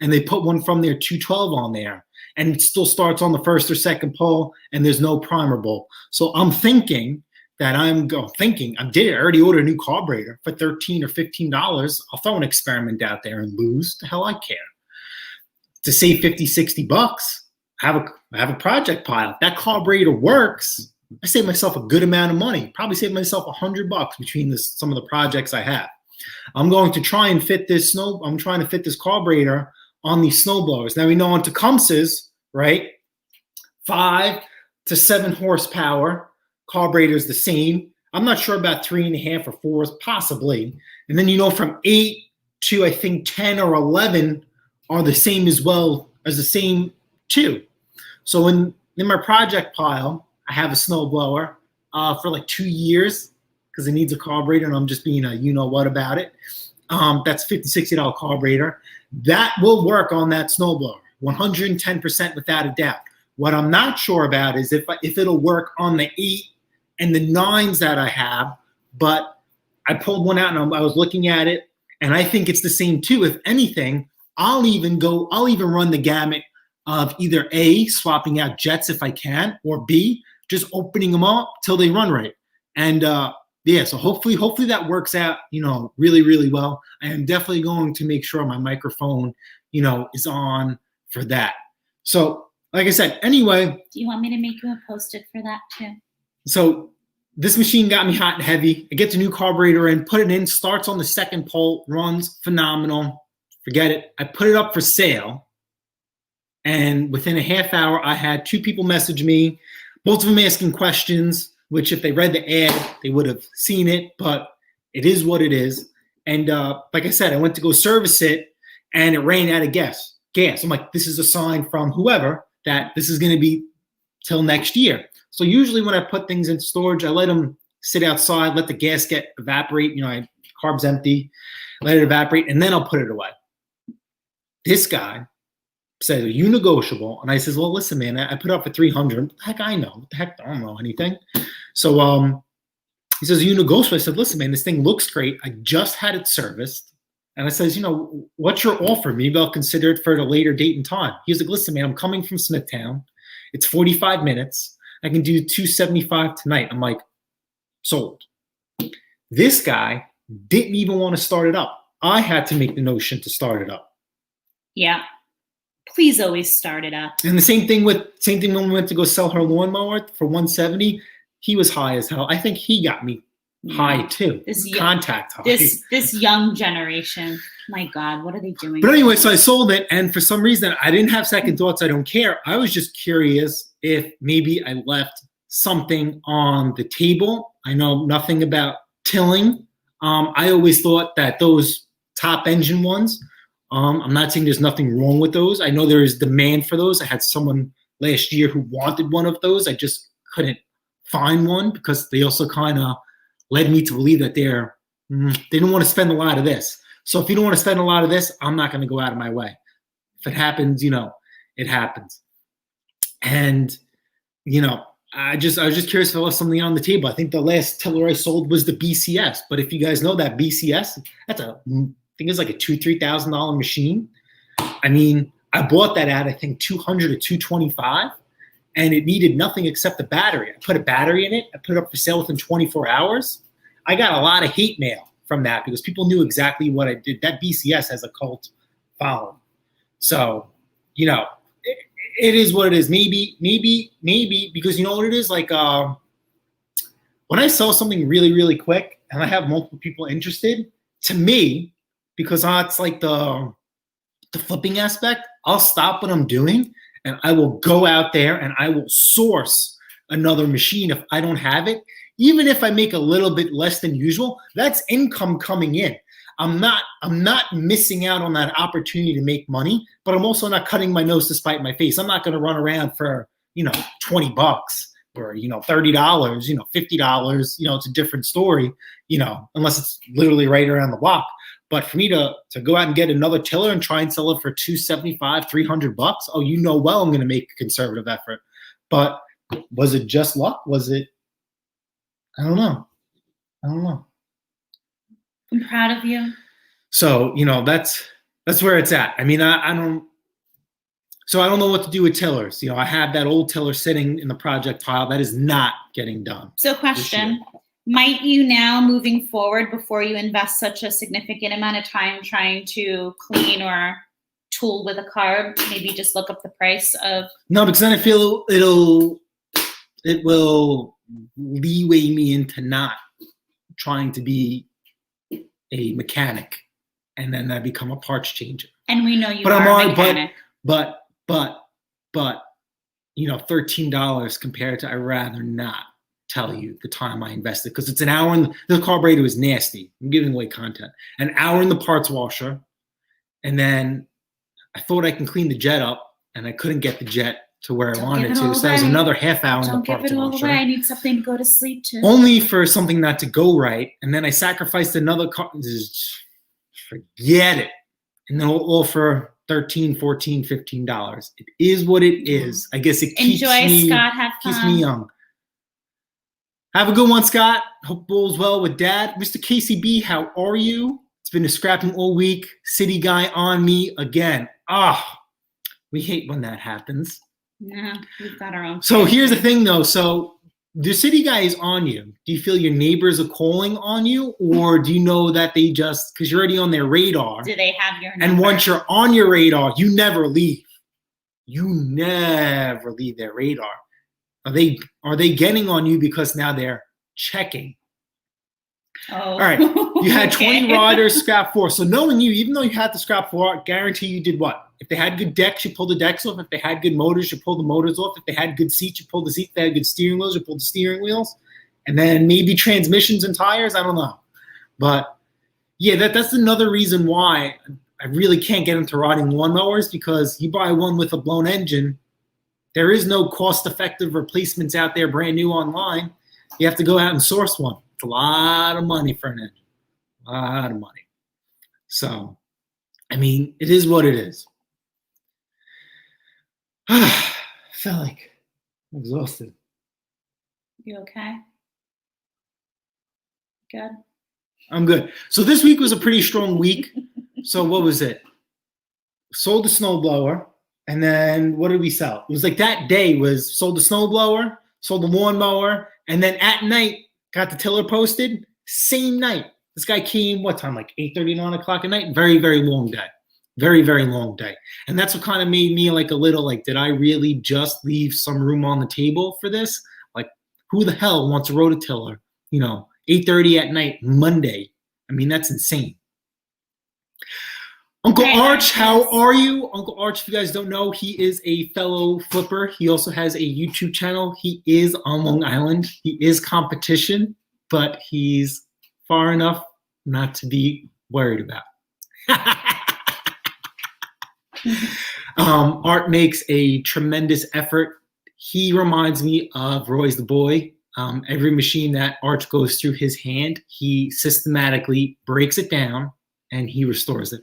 and they put one from their 212 on there, and it still starts on the first or second pole, and there's no primer bowl. So I'm thinking that I already ordered a new carburetor for $13 or $15. I'll throw an experiment out there and lose. The hell I care. To save 50, 60 bucks, I have a project pile. That carburetor works. I save myself a good amount of money. Probably save myself $100 between some of the projects I have. I'm going to try and fit this carburetor on these snowblowers. Now we know on Tecumseh's, right? 5 to 7 horsepower. Carburetor is the same. I'm not sure about 3.5 or 4, possibly. And then, you know, from 8 to I think 10 or 11 are the same as well as the same too. So in my project pile, I have a snowblower for like 2 years because it needs a carburetor, and I'm just being a you-know-what about it. That's $50, $60 carburetor. That will work on that snowblower, 110% without a doubt. What I'm not sure about is if it'll work on the 8 and the 9s that I have, but I pulled one out and I was looking at it, and I think it's the same too. If anything, I'll even run the gamut of either A, swapping out jets if I can, or B, just opening them up till they run right. And so hopefully that works out, you know, really, really well. I am definitely going to make sure my microphone, you know, is on for that. So like I said, anyway. Do you want me to make you a Post-it for that too? So this machine got me hot and heavy. I get the new carburetor in, put it in, starts on the second pole, runs phenomenal. Forget it. I put it up for sale. And within a half hour, I had 2 people message me, both of them asking questions, which if they read the ad, they would have seen it, but it is what it is. And like I said, I went to go service it, and it ran out of gas. I'm like, this is a sign from whoever that this is going to be till next year. So usually when I put things in storage, I let them sit outside, let the gasket evaporate. You know, carb's empty, let it evaporate, and then I'll put it away. This guy said, are you negotiable? And I says, well, listen, man, I put up for 300. Heck, I know. What the heck? I don't know anything. So he says, are you negotiable? I said, listen, man, this thing looks great. I just had it serviced. And I says, you know, what's your offer? Maybe I'll consider it for a later date and time. He was like, listen, man, I'm coming from Smithtown. It's 45 minutes. I can do $275 tonight. I'm like, sold. This guy didn't even want to start it up. I had to make the notion to start it up. Yeah. Please always start it up. And the same thing when we went to go sell her lawnmower for $170. He was high as hell. I think he got me high too. Contact high. This young generation. My God, what are they doing? But anyway, so I sold it, and for some reason I didn't have second thoughts. I don't care. I was just curious if maybe I left something on the table. I know nothing about tilling. I always thought that those top engine ones, I'm not saying there's nothing wrong with those. I know there is demand for those. I had someone last year who wanted one of those. I just couldn't find one because they also kind of led me to believe that they didn't want to spend a lot of this. So if you don't want to spend a lot of this, I'm not going to go out of my way. If it happens, you know, it happens. And, you know, I was just curious if I left something on the table. I think the last tiller I sold was the BCS. But if you guys know that BCS, I think it's like a $2,000-$3,000 machine. I mean, I bought that at I think $200 or $225, and it needed nothing except the battery. I put a battery in it. I put it up for sale within 24 hours. I got a lot of hate mail from that because people knew exactly what I did. That BCS has a cult following. So, you know, it is what it is. Maybe, because you know what it is? Like when I sell something really, really quick and I have multiple people interested, to me, because it's like the flipping aspect, I'll stop what I'm doing and I will go out there and I will source another machine if I don't have it. Even if I make a little bit less than usual, that's income coming in. I'm not missing out on that opportunity to make money, but I'm also not cutting my nose to spite my face. I'm not going to run around for, $20 or, $30, $50. It's a different story, unless it's literally right around the block. But for me to go out and get another tiller and try and sell it for $275, $300, oh, well, I'm going to make a conservative effort. But was it just luck? Was it? I don't know. I'm proud of you. So, that's where it's at. I mean, I don't know what to do with tillers. I have that old tiller sitting in the project pile that is not getting done. So question, might you now, moving forward, before you invest such a significant amount of time trying to clean or tool with a carb, maybe just look up the price of? No, because then I feel it will leeway me into not trying to be a mechanic, and then I become a parts changer. And we know you are a mechanic. But $13 compared to, I'd rather not tell you the time I invested, because it's an hour in the carburetor is nasty. I'm giving away content. An hour in the parts washer, and then I thought I can clean the jet up, and I couldn't get the jet to where I wanted to. So that was another half hour in the parts washer. Don't give it all away. I need something to go to sleep to. Only for something not to go right, and then I sacrificed another car. Forget it. And then all for $13, $14, $15. It is what it is. I guess it keeps me, Scott. Have fun. Keeps me young. Have a good one, Scott. Hope all's well with Dad. Mr. KCB, how are you? It's been a scrapping all week. City guy on me again. We hate when that happens. No, we've got our own. So here's the thing, though. So the city guy is on you. Do you feel your neighbors are calling on you, or do you know that they just, because you're already on their radar? Do they have your number? And once you're on your radar, you never leave. You never leave their radar. Are they getting on you because now they're checking? Oh. All right. You had 20 riders, scrap 4. So knowing you, even though you had the scrap 4, I guarantee you did what? If they had good decks, you pulled the decks off. If they had good motors, you pulled the motors off. If they had good seats, you pulled the seats. If they had good steering wheels, you pulled the steering wheels. And then maybe transmissions and tires. I don't know. But yeah, that's another reason why I really can't get into riding lawnmowers, because you buy one with a blown engine, there is no cost-effective replacements out there brand new online. You have to go out and source one. It's a lot of money for an engine. A lot of money. So, I mean, it is what it is. I felt like I'm exhausted. You okay? Good? I'm good. So this week was a pretty strong week. So what was it? Sold the snowblower, and then what did we sell? It was like that day was sold the snowblower, sold the lawnmower, and then at night got the tiller posted. Same night. This guy came, what time? Like 8:30, 9 o'clock at night. Very, very long day. Very, very long day. And that's what kind of made me like a little like, did I really just leave some room on the table for this? Like, who the hell wants a rototiller? 8:30 at night, Monday. I mean, that's insane. Uncle Arch, how are you? Uncle Arch, if you guys don't know, he is a fellow flipper. He also has a YouTube channel. He is on Long Island. He is competition, but he's far enough not to be worried about. Art makes a tremendous effort. He reminds me of Roy's the Boy. Every machine that Arch goes through his hand, he systematically breaks it down and he restores it.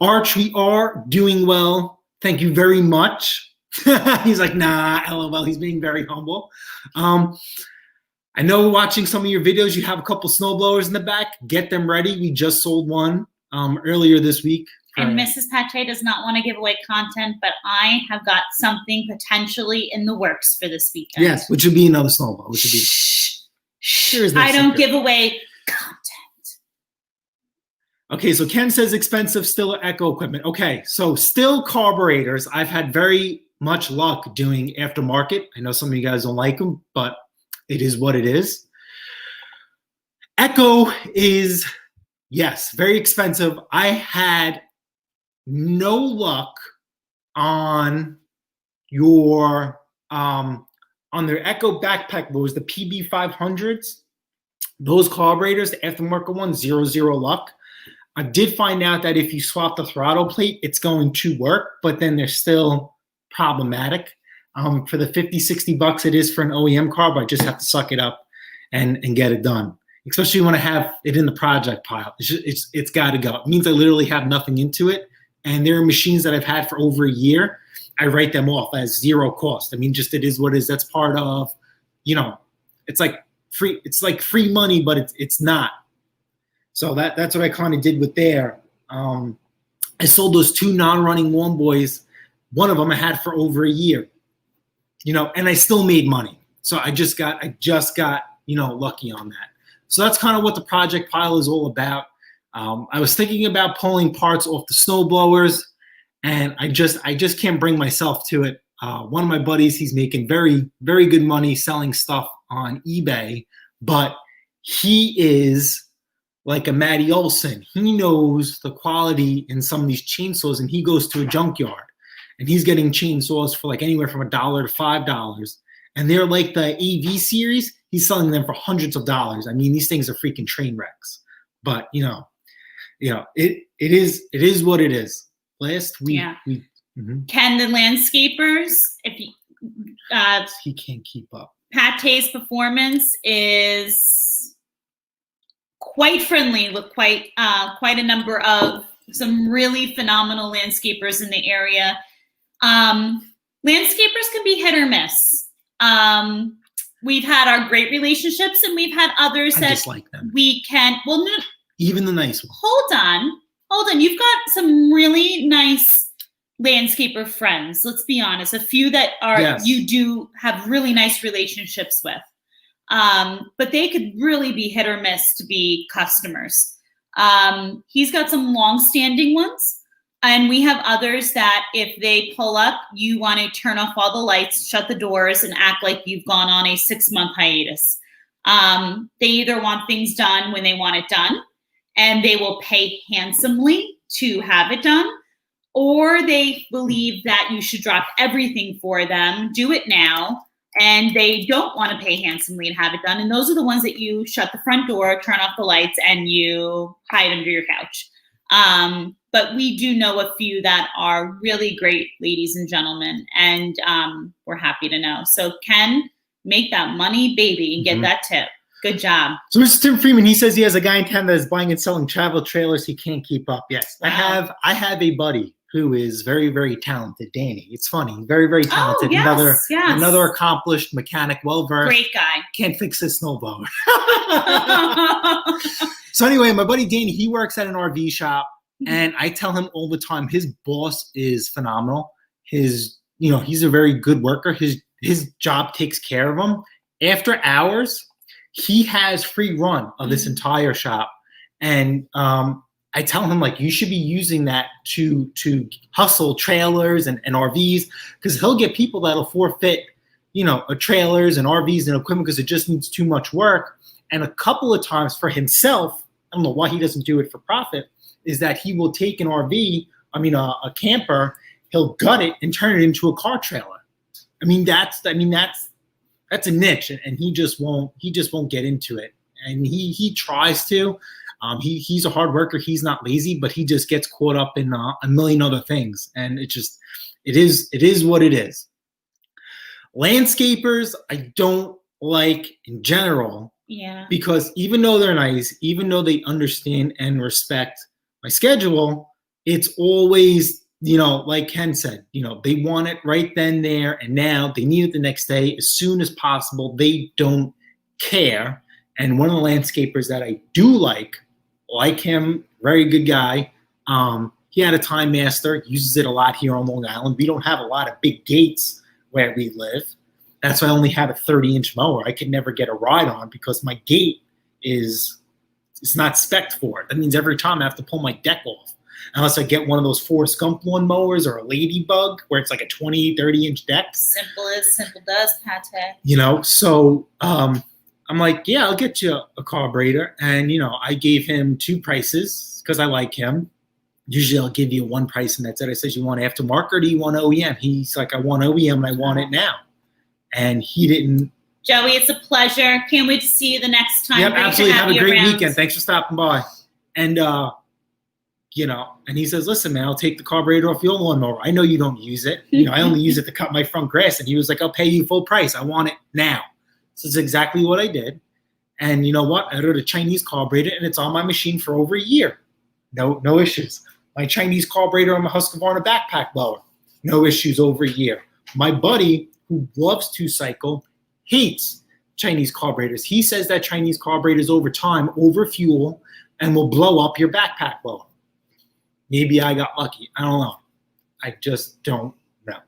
Arch, we are doing well. Thank you very much He's like, nah, LOL. He's being very humble. I know watching some of your videos, you have a couple snowblowers in the back. Get them ready. We just sold one earlier this week. And Mrs. Pache does not want to give away content, but I have got something potentially in the works for this weekend. Yes, which would be another snowblower. Which would be no I don't give away content. Okay, so Ken says expensive still Echo equipment. Okay, so still carburetors. I've had very much luck doing aftermarket. I know some of you guys don't like them, but it is what it is. Echo is, yes, very expensive. I had no luck on your on their Echo backpack blowers, the PB500s. Those carburetors, the aftermarket ones, 0 luck. I did find out that if you swap the throttle plate, it's going to work, but then they're still problematic. For the 50, 60 bucks it is for an OEM carb, I just have to suck it up and get it done. Especially when I have it in the project pile. It's got to go. It means I literally have nothing into it. And there are machines that I've had for over a year. I write them off as 0 cost. I mean, just it is what it is. That's part of, it's like free. It's like free money, but it's not. So that's what I kind of did with there. I sold those 2 non-running lawn boys. One of them I had for over a year, and I still made money. So I just got lucky on that. So that's kind of what the project pile is all about. I was thinking about pulling parts off the snow blowers, and I just can't bring myself to it. One of my buddies, he's making very, very good money selling stuff on eBay, but he is like a Matty Olson. He knows the quality in some of these chainsaws, and he goes to a junkyard, and he's getting chainsaws for like anywhere from $1 to $5. And they're like the AV series. He's selling them for hundreds of dollars. I mean, these things are freaking train wrecks. But it is what it is. Last week, Ken the landscapers, if you, he can't keep up. Pate's performance is quite friendly with quite a number of some really phenomenal landscapers in the area. Landscapers can be hit or miss. We've had our great relationships, and we've had others that just like them. We can. Well, no, even the nice ones. Hold on. You've got some really nice landscaper friends. Let's be honest. A few that are you do have really nice relationships with. But they could really be hit or miss to be customers. He's got some long-standing ones, and we have others that if they pull up, you want to turn off all the lights, shut the doors, and act like you've gone on a 6-month hiatus. They either want things done when they want it done, and they will pay handsomely to have it done, or they believe that you should drop everything for them, do it now, and they don't want to pay handsomely and have it done. And those are the ones that you shut the front door, turn off the lights, and you hide under your couch. But we do know a few that are really great ladies and gentlemen, and we're happy to know. So Ken, make that money, baby, and get that tip. Good job. So Mr. Tim Freeman, he says he has a guy in town that is buying and selling travel trailers. He can't keep up. Yes, wow. I have a buddy who is very, very talented, Danny. It's funny, very, very talented. Oh, yes, another accomplished mechanic, well-versed. Great guy. Can't fix his snowblower. So anyway, my buddy Danny, he works at an RV shop, and I tell him all the time, his boss is phenomenal. He's a very good worker. His job takes care of him. After hours, he has free run of this entire shop, and I tell him, like, you should be using that to hustle trailers and RVs, because he'll get people that'll forfeit, trailers and RVs and equipment because it just needs too much work. And a couple of times for himself, I don't know why he doesn't do it for profit, is that he will take an RV, a camper, he'll gut it and turn it into a car trailer. That's a niche, and he just won't get into it. And he tries to. He's a hard worker. He's not lazy, but he just gets caught up in a million other things. And it is what it is. Landscapers, I don't like in general. Yeah. Because even though they're nice, even though they understand and respect my schedule, it's always, like Ken said, they want it right then, there, and now. They need it the next day as soon as possible. They don't care. And one of the landscapers that I do like him, very good guy. He had a Time Master, uses it a lot here on Long Island. We don't have a lot of big gates where we live. That's why I only have a 30-inch mower. I could never get a ride on because my gate it's not spec'd for it. That means every time I have to pull my deck off. Unless I get one of those Forrest Gump lawn mowers or a Ladybug where it's like a 20, 30-inch deck. Simple as simple does, Pate. So I'm like, yeah, I'll get you a carburetor. And, I gave him 2 prices because I like him. Usually I'll give you one price and that's it. I said, you want aftermarket or do you want OEM? He's like, I want OEM and I want it now. And he didn't. Joey, it's a pleasure. Can't wait to see you the next time. Yep, absolutely. Have a great around. weekend. Thanks for stopping by. And, and he says, listen, man, I'll take the carburetor off your lawnmower. I know you don't use it. I only use it to cut my front grass. And he was like, I'll pay you full price. I want it now. So it's exactly what I did. And you know what? I ordered a Chinese carburetor and it's on my machine for over a year. No issues. My Chinese carburetor on my Husqvarna backpack blower. No issues over a year. My buddy who loves 2-cycle hates Chinese carburetors. He says that Chinese carburetors over time overfuel and will blow up your backpack blower. Maybe I got lucky. I don't know. I just don't know.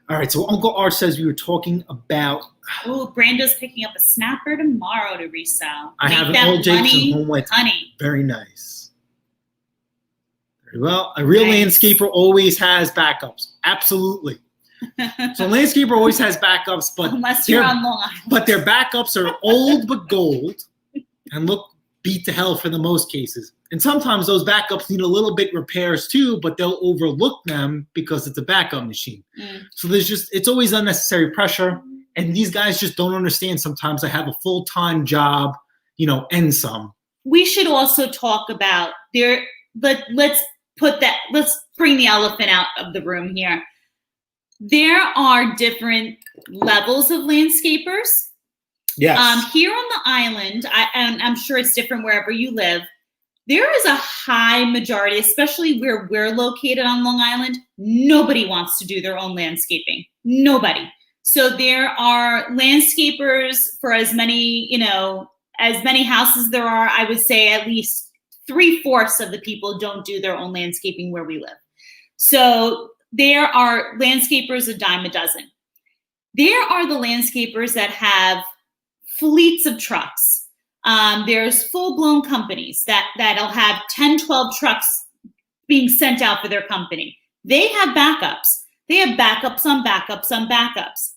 All right, so Uncle Art says we were talking about... Oh, Brando's picking up a snapper tomorrow to resell. I have an old Jake's home with honey. Very nice. Very well. A real landscaper always has backups. Absolutely. So landscaper always has backups, but unless you're on Long Island. But their backups are old but gold and look beat to hell for the most cases. And sometimes those backups need a little bit repairs too, but they'll overlook them because it's a backup machine. So it's always unnecessary pressure. And these guys just don't understand. Sometimes I have a full-time job, and some. We should also talk about let's bring the elephant out of the room here. There are different levels of landscapers. Yes. Here on the island, and I'm sure it's different wherever you live, there is a high majority, especially where we're located on Long Island, nobody wants to do their own landscaping. Nobody. So there are landscapers for as many houses there are. I would say at least 3/4 of the people don't do their own landscaping where we live. So there are landscapers a dime a dozen. There are the landscapers that have fleets of trucks. There's full-blown companies that'll have 10, 12 trucks being sent out for their company. They have backups. They have backups on backups on backups.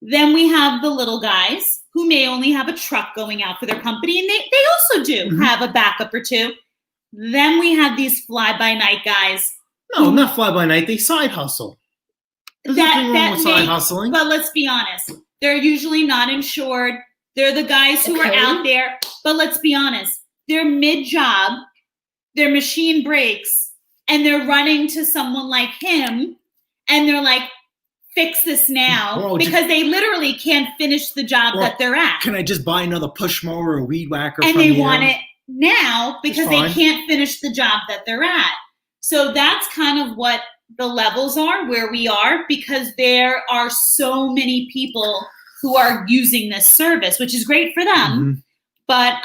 Then we have the little guys who may only have a truck going out for their company, and they also do have a backup or two. Then we have these fly-by-night guys. No, not fly-by-night. They side hustle. There's nothing wrong with side hustling. But let's be honest. They're usually not insured. They're the guys who are out there. But let's be honest. They're mid-job. Their machine breaks. And they're running to someone like him. And they're like, fix this now. Because they literally can't finish the job that they're at. Can I just buy another push mower or weed whacker and from you? And they want it now because they can't finish the job that they're at. So that's kind of what the levels are, where we are, because there are so many people who are using this service, which is great for them. But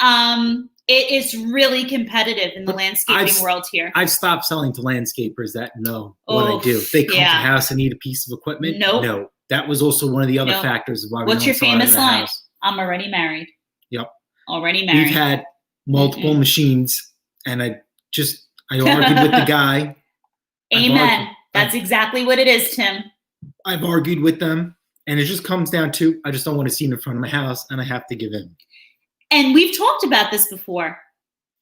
it is really competitive in the landscaping world here. I've stopped selling to landscapers that know what I do. They come to the house and need a piece of equipment. No. That was also one of the other factors of why we don't What's your sell out of famous the line? house. I'm already married. Yep. Already married. We've had multiple machines, and I argued with the guy. Amen. That's exactly what it is, Tim. I've argued with them, and it just comes down to I just don't want to see it in front of my house, and I have to give in. And we've talked about this before.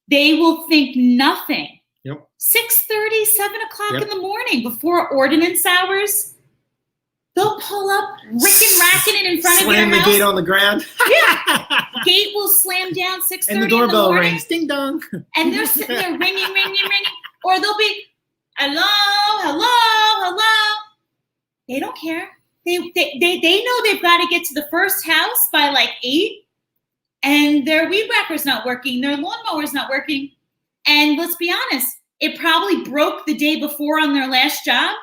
They will think nothing. Yep. 6:30, 7 o'clock in the morning before ordinance hours. They'll pull up, racking it in front of your house. Slam the gate on the ground. Yeah. Gate will slam down 6:30 and the doorbell rings. Ding dong. And they're sitting there ringing. Or they'll be, hello. They don't care. They know they've got to get to the first house by like 8. And their weed whacker's not working. Their lawnmower's not working. And let's be honest, It probably broke the day before on their last job,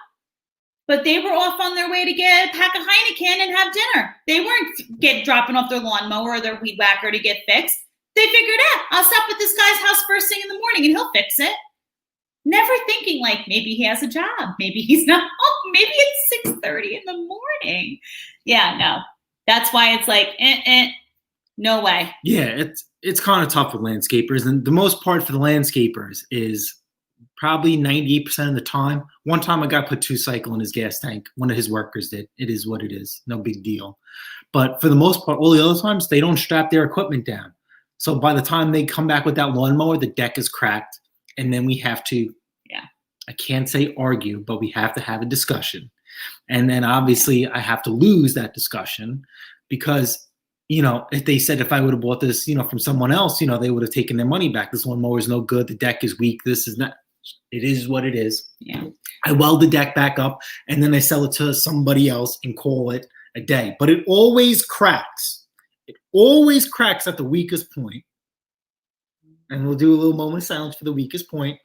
but they were off on their way to get a pack of Heineken and have dinner. They weren't dropping off their lawnmower or their weed whacker to get fixed. They figured out, I'll stop at this guy's house first thing in the morning and he'll fix it. Never thinking like maybe he has a job, maybe he's not home, maybe it's 6:30 in the morning. Yeah, no. That's why it's like, no way. Yeah, it's kind of tough with landscapers. And the most part for the landscapers is probably 98% of the time. One time a guy put 2-cycle in his gas tank. One of his workers did. It is what it is. No big deal. But for the most part, all the other times, they don't strap their equipment down. So by the time they come back with that lawnmower, the deck is cracked. And then we have to, I can't say argue, but we have to have a discussion. And then obviously I have to lose that discussion because, if they said if I would have bought this, from someone else, they would have taken their money back. This lawnmower is no good. The deck is weak. This is not. It is what it is. Yeah. I weld the deck back up and then I sell it to somebody else and call it a day. But it always cracks. It always cracks at the weakest point. And we'll do a little moment of silence for the weakest point.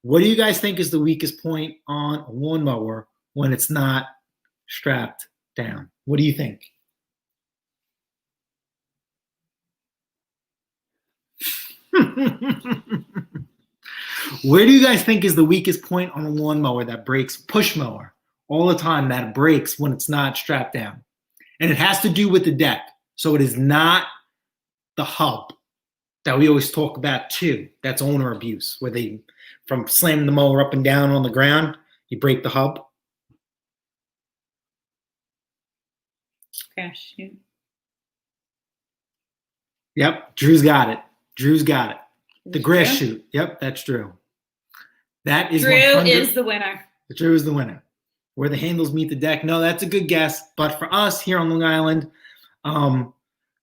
What do you guys think is the weakest point on a lawnmower when it's not strapped down? What do you think? Where do you guys think is the weakest point on a lawnmower that breaks? Push mower all the time that breaks when it's not strapped down. And it has to do with the deck. So it is not the hub that we always talk about too. That's owner abuse, where they, from slamming the mower up and down on the ground, you break the hub. Gosh, shoot. Yep, Drew's got it. The grass shoot. Yep, that's Drew. That is Drew is the winner. Drew is the winner. Where the handles meet the deck. No, that's a good guess. But for us here on Long Island,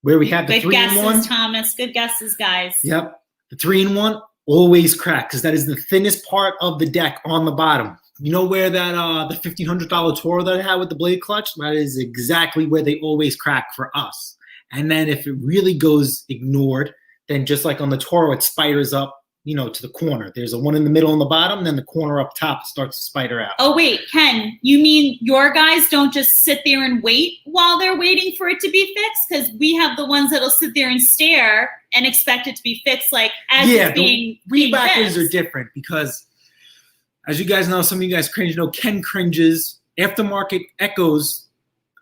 where we have the good 3-in-1. Good guesses, Thomas. Good guesses, guys. Yep. The 3-in-1 always cracks because that is the thinnest part of the deck on the bottom. You know where that the $1,500 Toro that I had with the blade clutch? That is exactly where they always crack for us. And then if it really goes ignored, then just like on the Toro, it spiders up, to the corner. There's a one in the middle on the bottom, and then the corner up top starts to spider out. Oh, wait, Ken, you mean your guys don't just sit there and wait while they're waiting for it to be fixed? Because we have the ones that'll sit there and stare and expect it to be fixed, like as it's being rebackers are different because, as you guys know, some of you guys cringe. Ken cringes. Aftermarket Echoes,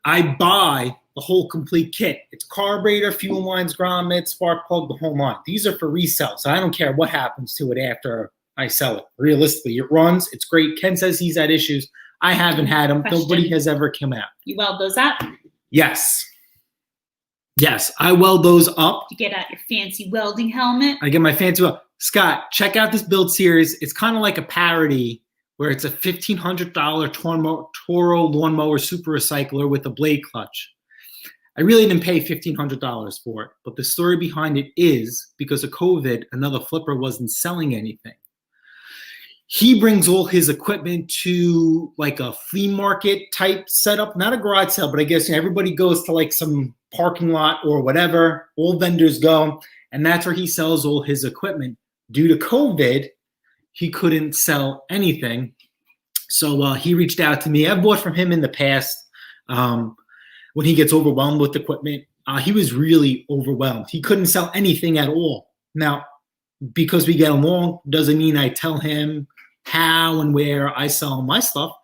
I buy the whole complete kit. It's carburetor, fuel lines, grommet, spark plug, the whole line. These are for resale, so I don't care what happens to it after I sell it. Realistically, it runs. It's great. Ken says he's had issues. I haven't had them. Nobody has ever come out. You weld those up? Yes, I weld those up. You get out your fancy welding helmet. I get my fancy weld. Scott, check out this build series. It's kind of like a parody where it's a $1,500 Toro lawnmower super recycler with a blade clutch. I really didn't pay $1,500 for it, but the story behind it is because of COVID, another flipper wasn't selling anything. He brings all his equipment to like a flea market type setup, not a garage sale, but I guess everybody goes to like some parking lot or whatever. All vendors go, and that's where he sells all his equipment. Due to COVID, he couldn't sell anything. So he reached out to me. I've bought from him in the past. When he gets overwhelmed with equipment, he was really overwhelmed. He couldn't sell anything at all. Now, because we get along, doesn't mean I tell him how and where I sell my stuff.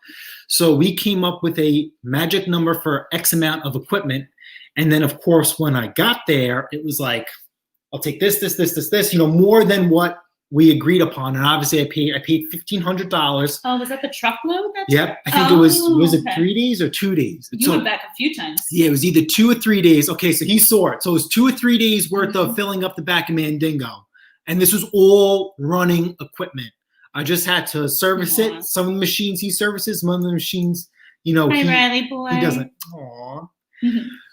So we came up with a magic number for X amount of equipment. And then, of course, when I got there, it was like, I'll take this, more than what we agreed upon. And obviously I paid $1,500. Oh, was that the truckload? Yep. I think it was it 3 days or 2 days? You went back a few times. Yeah, it was either 2 or 3 days. Okay, so he saw it. So it was 2 or 3 days worth of filling up the back of Mandingo. And this was all running equipment. I just had to service it. Some of the machines he services, some of the machines, Hi, Riley boy. He doesn't. Aww.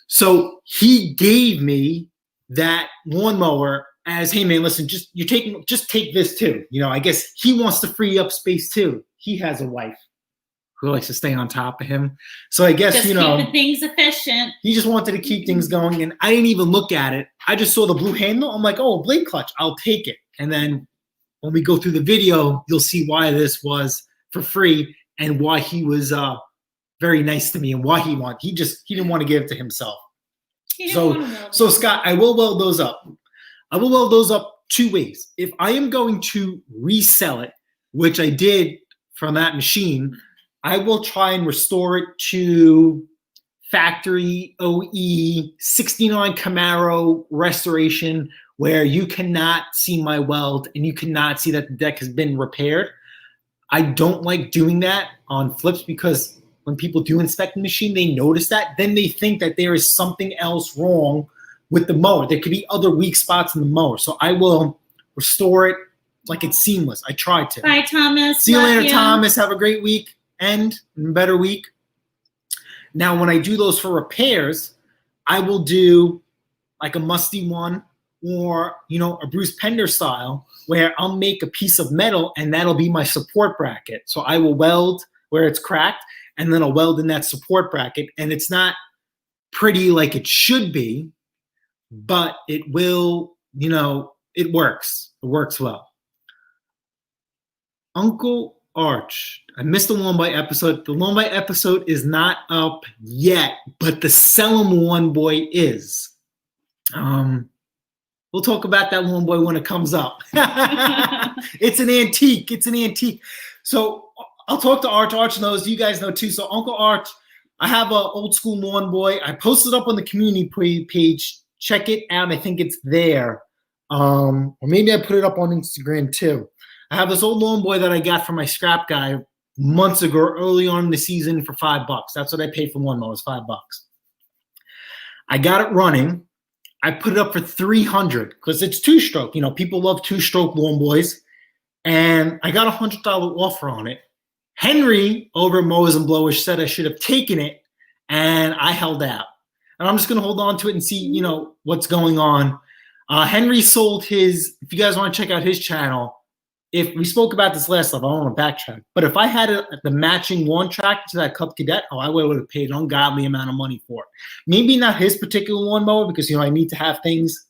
So he gave me that lawnmower as, hey man, listen, just take this too. I guess he wants to free up space too. He has a wife who likes to stay on top of him. So I guess, just keeping things efficient. He just wanted to keep things going, and I didn't even look at it. I just saw the blue handle. I'm like, oh, blade clutch, I'll take it. And then when we go through the video, you'll see why this was for free and why he was very nice to me and why he didn't want to give it to himself. So Scott, I will weld those up. I will weld those up 2 ways. If I am going to resell it, which I did from that machine, I will try and restore it to factory OE 69 Camaro restoration, where you cannot see my weld and you cannot see that the deck has been repaired. I don't like doing that on flips because when people do inspect the machine, they notice that. Then they think that there is something else wrong with the mower. There could be other weak spots in the mower. So I will restore it like it's seamless. I tried to. Bye, Thomas. See you later, Thomas. Have a great week and a better week. Now, when I do those for repairs, I will do like a musty one or, a Bruce Pender style where I'll make a piece of metal and that'll be my support bracket. So I will weld where it's cracked and then I'll weld in that support bracket. And it's not pretty like it should be, but it will, it works. It works well. Uncle Arch. I missed the Lawn Boy episode. The Lawn Boy episode is not up yet, but the Sell 'em Lawn Boy is. We'll talk about that Lawn Boy when it comes up. It's an antique. It's an antique. So I'll talk to Arch. Arch knows. You guys know too. So Uncle Arch, I have an old school Lawn Boy. I posted up on the community page. Check it out. I think it's there. Or maybe I put it up on Instagram too. I have this old Lawn Boy that I got from my scrap guy months ago, early on in the season for $5. That's what I paid for lawnmowers, $5. I got it running. I put it up for $300 because it's 2-stroke. People love 2-stroke Lawn Boys. And I got a $100 offer on it. Henry over at Mowers and Blowers said I should have taken it, and I held out. And I'm just going to hold on to it and see, what's going on. Henry sold his, if you guys want to check out his channel, if we spoke about this last time, I don't want to backtrack. But if I had the matching lawn tractor to that Cub Cadet, I would have paid an ungodly amount of money for it. Maybe not his particular lawnmower because, I need to have things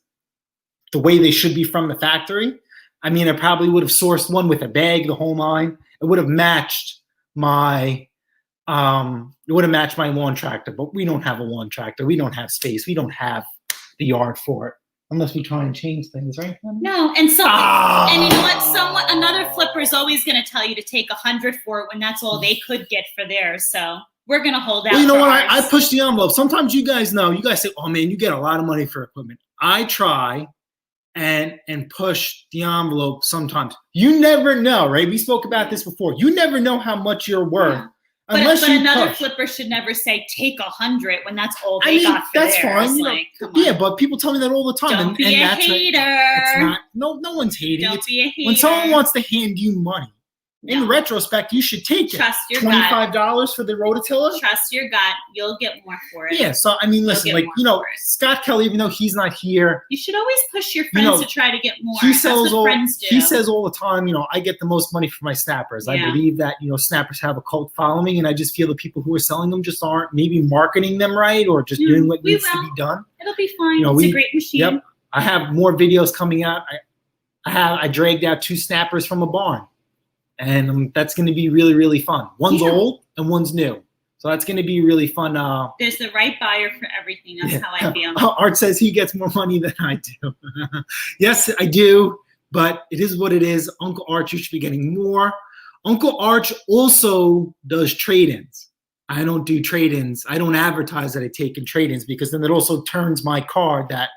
the way they should be from the factory. I mean, I probably would have sourced one with a bag, the whole nine. It would have matched my lawn tractor, but we don't have a lawn tractor. We don't have space. We don't have the yard for it. Unless we try and change things, right? No, and you know what? Another flipper is always going to tell you to take $100 for it when that's all they could get for theirs. So we're going to hold out. Well, you know for what? ours. I push the envelope. Sometimes you guys know. You guys say, "Oh man, you get a lot of money for equipment." I try and push the envelope. Sometimes you never know, right? We spoke about this before. You never know how much you're worth. Yeah. But another flipper should never say take $100 when that's all they got for that's theirs. Fine. Yeah, but people tell me that all the time. Don't be a hater. It's not. No one's hating. Don't be a hater. When someone wants to hand you money, in retrospect, you should take it. Trust your $25 for the rototiller. Trust your gut. You'll get more for it. Yeah. So listen, Scott Kelly, even though he's not here, you should always push your friends to try to get more. That's what friends do. He says all the time, I get the most money for my snappers. Yeah. I believe that snappers have a cult following, and I just feel the people who are selling them just aren't maybe marketing them right or just doing what needs to be done. It'll be fine. It's a great machine. Yep. I have more videos coming out. I dragged out 2 snappers from a barn. And that's going to be really, really fun. One's old and one's new. So that's going to be really fun. There's the right buyer for everything. That's how I feel. Art says he gets more money than I do. Yes, I do. But it is what it is. Uncle Arch, you should be getting more. Uncle Arch also does trade-ins. I don't do trade-ins. I don't advertise that I take in trade-ins because then it also turns my card that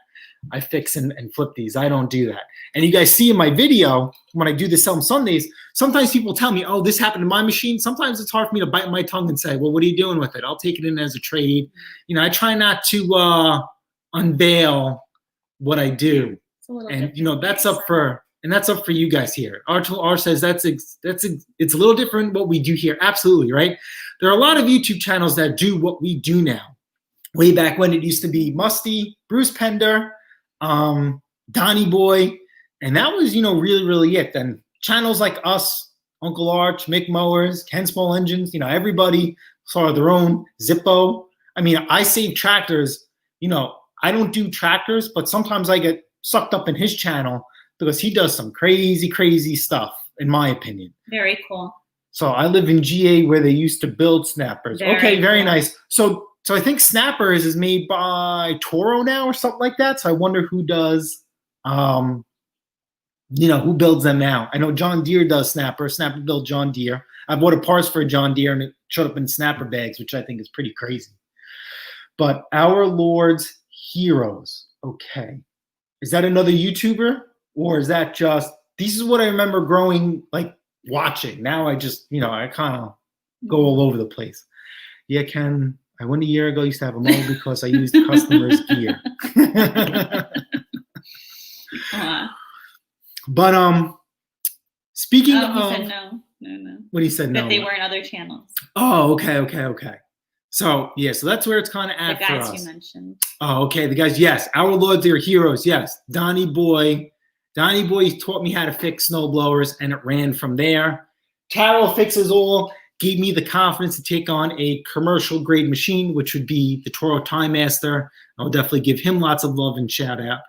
I fix and flip these. I don't do that. And you guys see in my video, when I do the Sell 'em Sundays, sometimes people tell me, oh, this happened to my machine. Sometimes it's hard for me to bite my tongue and say, well, what are you doing with it? I'll take it in as a trade. I try not to unveil what I do. And, that's up for you guys here. R says it's a little different what we do here. Absolutely, right? There are a lot of YouTube channels that do what we do now. Way back when it used to be Musty, Bruce Pender, Donnie Boy, and that was, really, really it. Then channels like us, Uncle Arch, Mick Mowers, Ken Small Engines, everybody saw their own Zippo. I save tractors. I don't do tractors, but sometimes I get sucked up in his channel because he does some crazy, crazy stuff, in my opinion. Very cool. So I live in GA where they used to build snappers. Okay, very cool. nice. So I think snappers is made by Toro now or something like that. So I wonder who does, who builds them now. I know John Deere does snapper. Snapper built John Deere. I bought a parts for a John Deere and it showed up in snapper bags, which I think is pretty crazy. But Our Lord's Heroes. Okay. Is that another YouTuber? Or is that just, this is what I remember growing, like watching. Now I just, I kind of go all over the place. Yeah, Ken, I went a year ago, used to have a mower because I used customers' gear. But speaking of, he said no. What he said, no. That they were in other channels. Oh, okay. So yeah, so that's where it's kind of at the guys for us. You mentioned. Oh, okay, the guys. Yes, Our Lord, they're heroes. Yes, Donnie Boy taught me how to fix snow blowers, and it ran from there. Carol Fixes All gave me the confidence to take on a commercial grade machine, which would be the Toro Time Master. I'll definitely give him lots of love and shout out.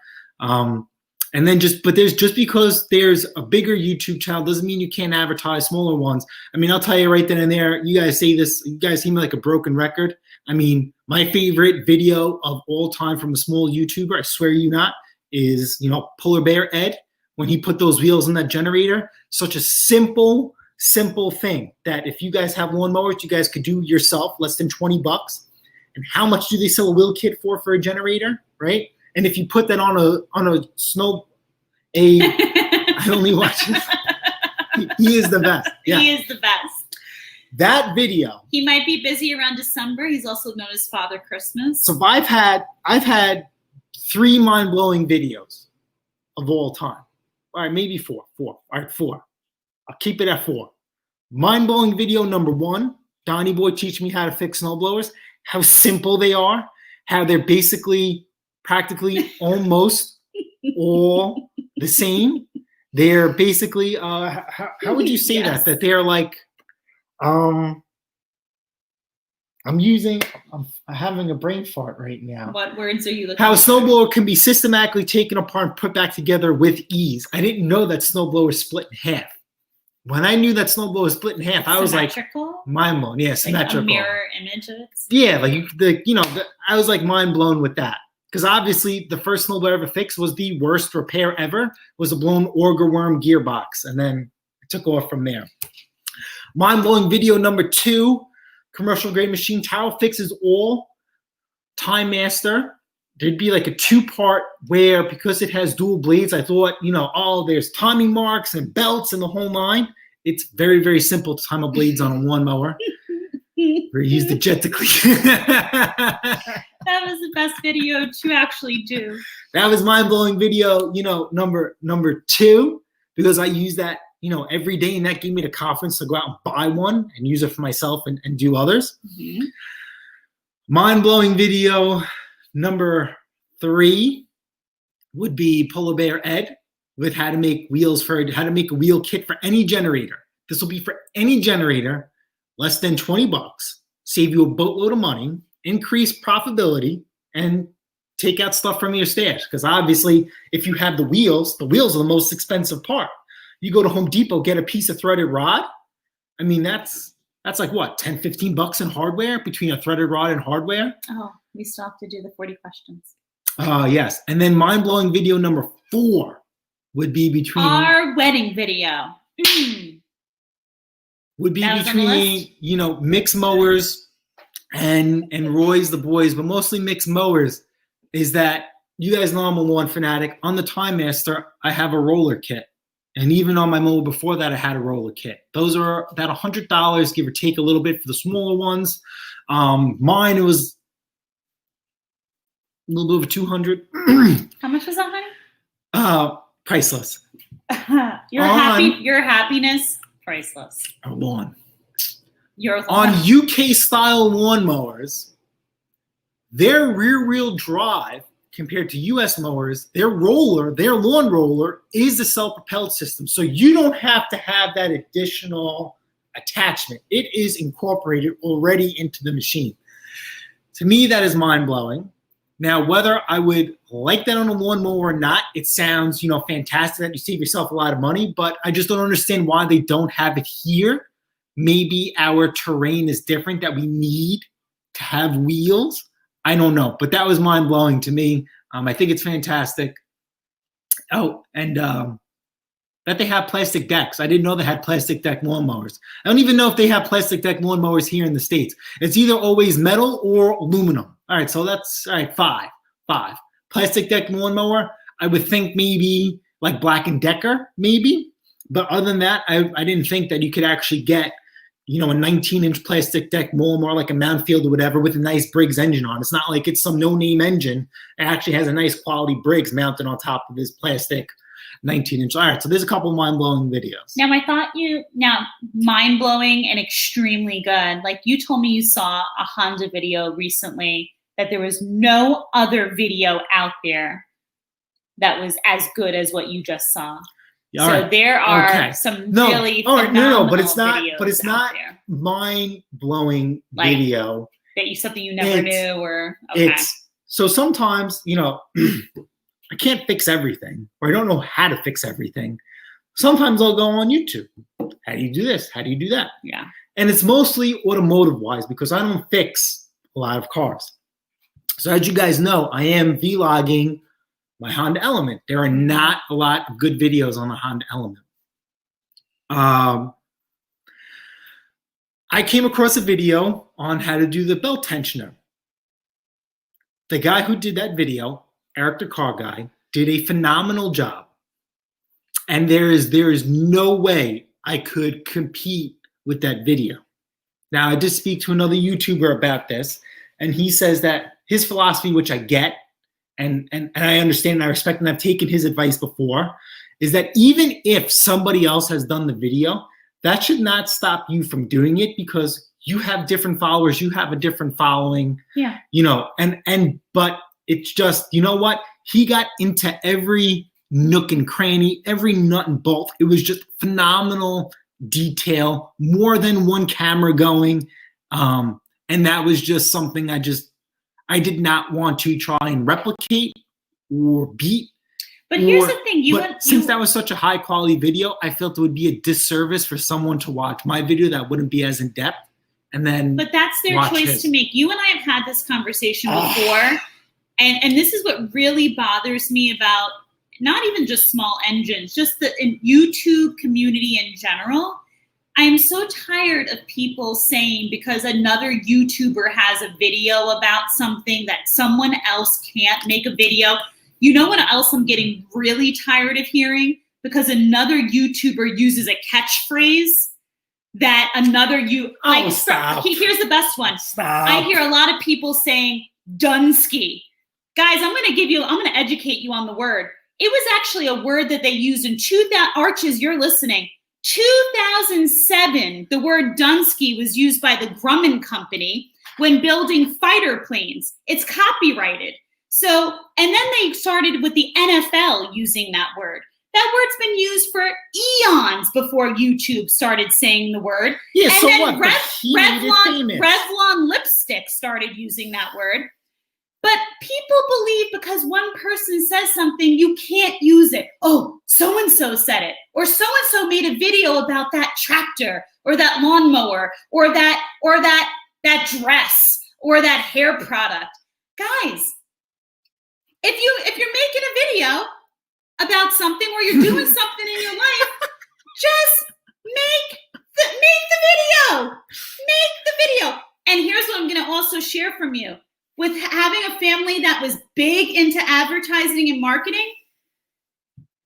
And then just because there's a bigger YouTube channel doesn't mean you can't advertise smaller ones. I mean, I'll tell you right then and there, you guys say this, you guys seem like a broken record. I mean, my favorite video of all time from a small YouTuber, I swear you not, is, Polar Bear Ed, when he put those wheels in that generator. Such a simple thing that if you guys have lawnmowers, you guys could do yourself, less than $20. And how much do they sell a wheel kit for a generator, right? And if you put that on I only watch him. He is the best. Yeah. He is the best. That video. He might be busy around December. He's also known as Father Christmas. So I've had 3 mind-blowing videos of all time. All right, maybe 4. All right, 4. I'll keep it at 4. Mind-blowing video number 1, Donnie Boy teach me how to fix snowblowers, how simple they are, how they're practically almost all the same. They're basically, how would you say Yes. that they're like, I'm having a brain fart right now. What words are you looking How a for? snowblower can be systematically taken apart and put back together with ease. I didn't know that snowblower split in half. When I knew that snowblower split in half, I was like, mind blown. Yeah, symmetrical. Like a mirror image of it. Yeah, I was like mind blown with that. Because obviously the first snowblower I ever fixed was the worst repair ever, was a blown auger worm gearbox. And then it took off from there. Mind-blowing video number 2, commercial grade machine, Towel Fixes All, Time Master. There'd be like a 2-part where, because it has dual blades, I thought, there's timing marks and belts and the whole 9. It's very, very simple to time a blades on a lawnmower. Or use the jet to clean. That was the best video to actually do. That was mind-blowing video, number 2, because I use that, every day, and that gave me the confidence to go out and buy one and use it for myself and do others. Mm-hmm. Mind-blowing video number 3 would be Polar Bear Ed with how to make a wheel kit for any generator. This will be for any generator, less than $20, save you a boatload of money, increase profitability, and take out stuff from your stash. Because obviously, if you have the wheels are the most expensive part. You go to Home Depot, get a piece of threaded rod. I mean, that's like what, $10, $15 in hardware between a threaded rod and hardware? Oh, we still have to do the 40 questions. Yes. And then mind-blowing video number 4 would be between our wedding video. Would be between, mixed mowers and Roy's the boys, but mostly mixed mowers. Is that you guys know I'm a lawn fanatic. On the Time Master, I have a roller kit. And even on my mower before that, I had a roller kit. Those are about $100, give or take a little bit for the smaller ones. Mine, it was a little bit over 200. How much was that, honey? Priceless. Your happiness, priceless. A lawn. Your on UK style lawnmowers, their rear wheel drive compared to US mowers, their lawn roller is the self-propelled system. So you don't have to have that additional attachment. It is incorporated already into the machine. To me, that is mind-blowing. Now, whether I would like that on a lawnmower or not, it sounds, fantastic that you save yourself a lot of money, but I just don't understand why they don't have it here. Maybe our terrain is different, that we need to have wheels. I don't know, but that was mind-blowing to me. I think it's fantastic. Oh, and that they have plastic decks. I didn't know they had plastic deck lawnmowers. I don't even know if they have plastic deck lawnmowers here in the States. It's either always metal or aluminum. All right, so that's five. Plastic deck lawnmower, I would think maybe like Black & Decker, maybe. But other than that, I didn't think that you could actually get, a 19-inch plastic deck lawnmower like a Mountfield or whatever with a nice Briggs engine on. It's not like it's some no-name engine. It actually has a nice quality Briggs mounted on top of this plastic 19-inch. All right, so there's a couple mind-blowing videos. Now, mind-blowing and extremely good. Like you told me you saw a Honda video recently that there was no other video out there that was as good as what you just saw. There are some really phenomenal but it's not there. mind-blowing video. Something you never knew or okay. So sometimes, I can't fix everything, or I don't know how to fix everything. Sometimes I'll go on YouTube. How do you do this? How do you do that? Yeah. And it's mostly automotive-wise because I don't fix a lot of cars. So as you guys know, I am vlogging my Honda Element. There are not a lot of good videos on the Honda Element. I came across a video on how to do the belt tensioner. The guy who did that video, Eric the Car Guy, did a phenomenal job. And there is no way I could compete with that video. Now, I did speak to another YouTuber about this, and he says that his philosophy, which I get, and I understand and I respect, and I've taken his advice before, is that even if somebody else has done the video, that should not stop you from doing it because you have different followers, you have a different following. Yeah. But it's just, you know what? He got into every nook and cranny, every nut and bolt. It was just phenomenal detail, more than one camera going. And that was just something I did not want to try and replicate or beat. But here's the thing. Since that was such a high quality video, I felt it would be a disservice for someone to watch my video that wouldn't be as in depth. But that's their choice to make. You and I have had this conversation before. And this is what really bothers me about not even just small engines, just the YouTube community in general. I'm so tired of people saying because another YouTuber has a video about something that someone else can't make a video. You know what else I'm getting really tired of hearing? Because another YouTuber uses a catchphrase that another stop. Here's the best one. Stop. I hear a lot of people saying Dunsky. Guys, I'm going to educate you on the word. It was actually a word that they used in Arches, you're listening. 2007, the word Dunsky was used by the Grumman Company when building fighter planes. It's copyrighted. So, and then they started with the NFL using that word. That word's been used for eons before YouTube started saying the word. Yeah, and so then what? Revlon lipstick started using that word. But people believe because one person says something, you can't use it. Oh, so-and-so said it. Or so-and-so made a video about that tractor or that lawnmower or that dress or that hair product. Guys, if you're making a video about something or you're doing something in your life, just make the video. Make the video. And here's what I'm going to also share from you. With having a family that was big into advertising and marketing,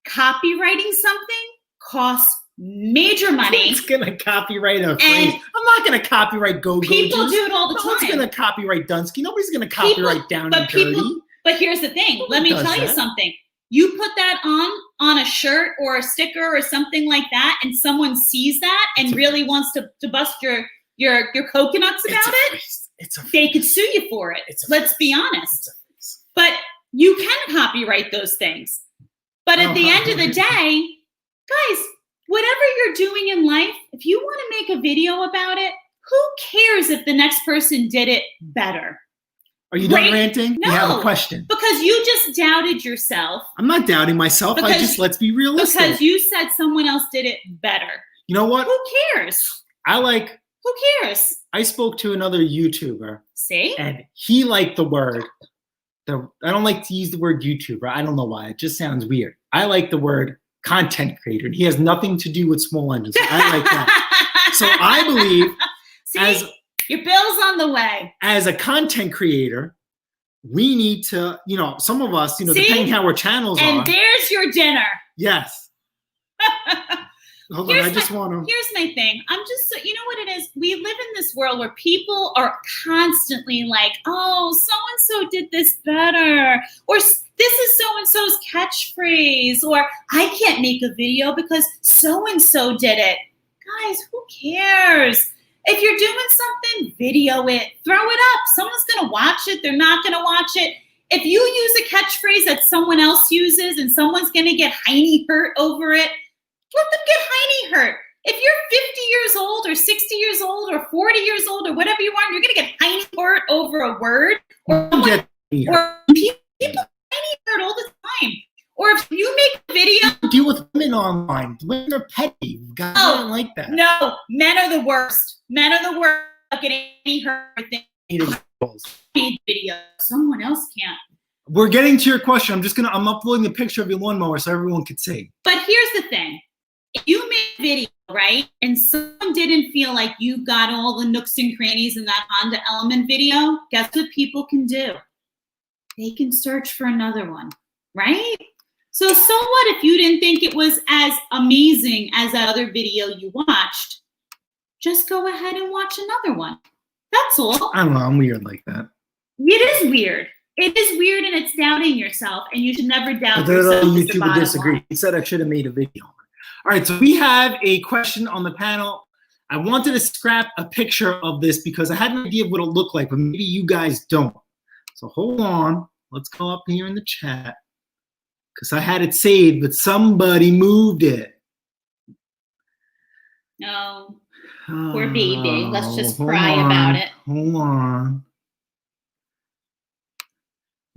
copywriting something costs major money. Who's going to copyright a phrase? I'm not going to copyright Go-Go People Juice. do it all the time. No one's going to copyright Dunsky. Nobody's going to copyright Down and Dirty. But here's the thing. Let me tell you something. You put that on a shirt or a sticker or something like that, and someone sees that and really wants to bust your coconuts about it. They could sue you for it. Let's be honest. But you can copyright those things. But at the end of the day, guys, whatever you're doing in life, if you want to make a video about it, who cares if the next person did it better? Are you done Great. ranting? No. You have a question. Because you just doubted yourself. I'm not doubting myself. Let's be realistic. Because you said someone else did it better. You know what? Who cares? Who cares? I spoke to another YouTuber. See? And he liked the word. I don't like to use the word YouTuber. I don't know why. It just sounds weird. I like the word content creator. And he has nothing to do with small engines. So I like that. So I believe your bill's on the way. As a content creator, we need to, some of us, depending how our channels are. And there's your dinner. Yes. Hold on, Here's my thing. I'm just, you know what it is? We live in this world where people are constantly like, oh, so-and-so did this better. Or this is so-and-so's catchphrase. Or I can't make a video because so-and-so did it. Guys, who cares? If you're doing something, video it. Throw it up. Someone's going to watch it. They're not going to watch it. If you use a catchphrase that someone else uses and someone's going to get hiney hurt over it, let them get hiney hurt. If you're 50 years old or 60 years old or 40 years old or whatever you are, you're going to get hiney hurt over a word. Or people hiney hurt all the time. Or if you make a video. Deal with women online. Women are petty. Guys don't like that. No, men are the worst. Men are the worst at getting hurt with video. Someone else can't. We're getting to your question. I'm uploading a picture of your lawnmower so everyone could see. But here's the thing. If you made a video, right, and someone didn't feel like you got all the nooks and crannies in that Honda Element video, guess what people can do? They can search for another one, right? So what if you didn't think it was as amazing as that other video you watched? Just go ahead and watch another one. That's all. I don't know. I'm weird like that. It is weird. It is weird, and it's doubting yourself, and you should never doubt yourself. YouTuber disagree. He said I should have made a video. All right, so we have a question on the panel. I wanted to scrap a picture of this because I had an idea of what it'll look like, but maybe you guys don't. So hold on. Let's go up here in the chat because I had it saved, but somebody moved it. No, poor baby. Let's just cry about it. Hold on.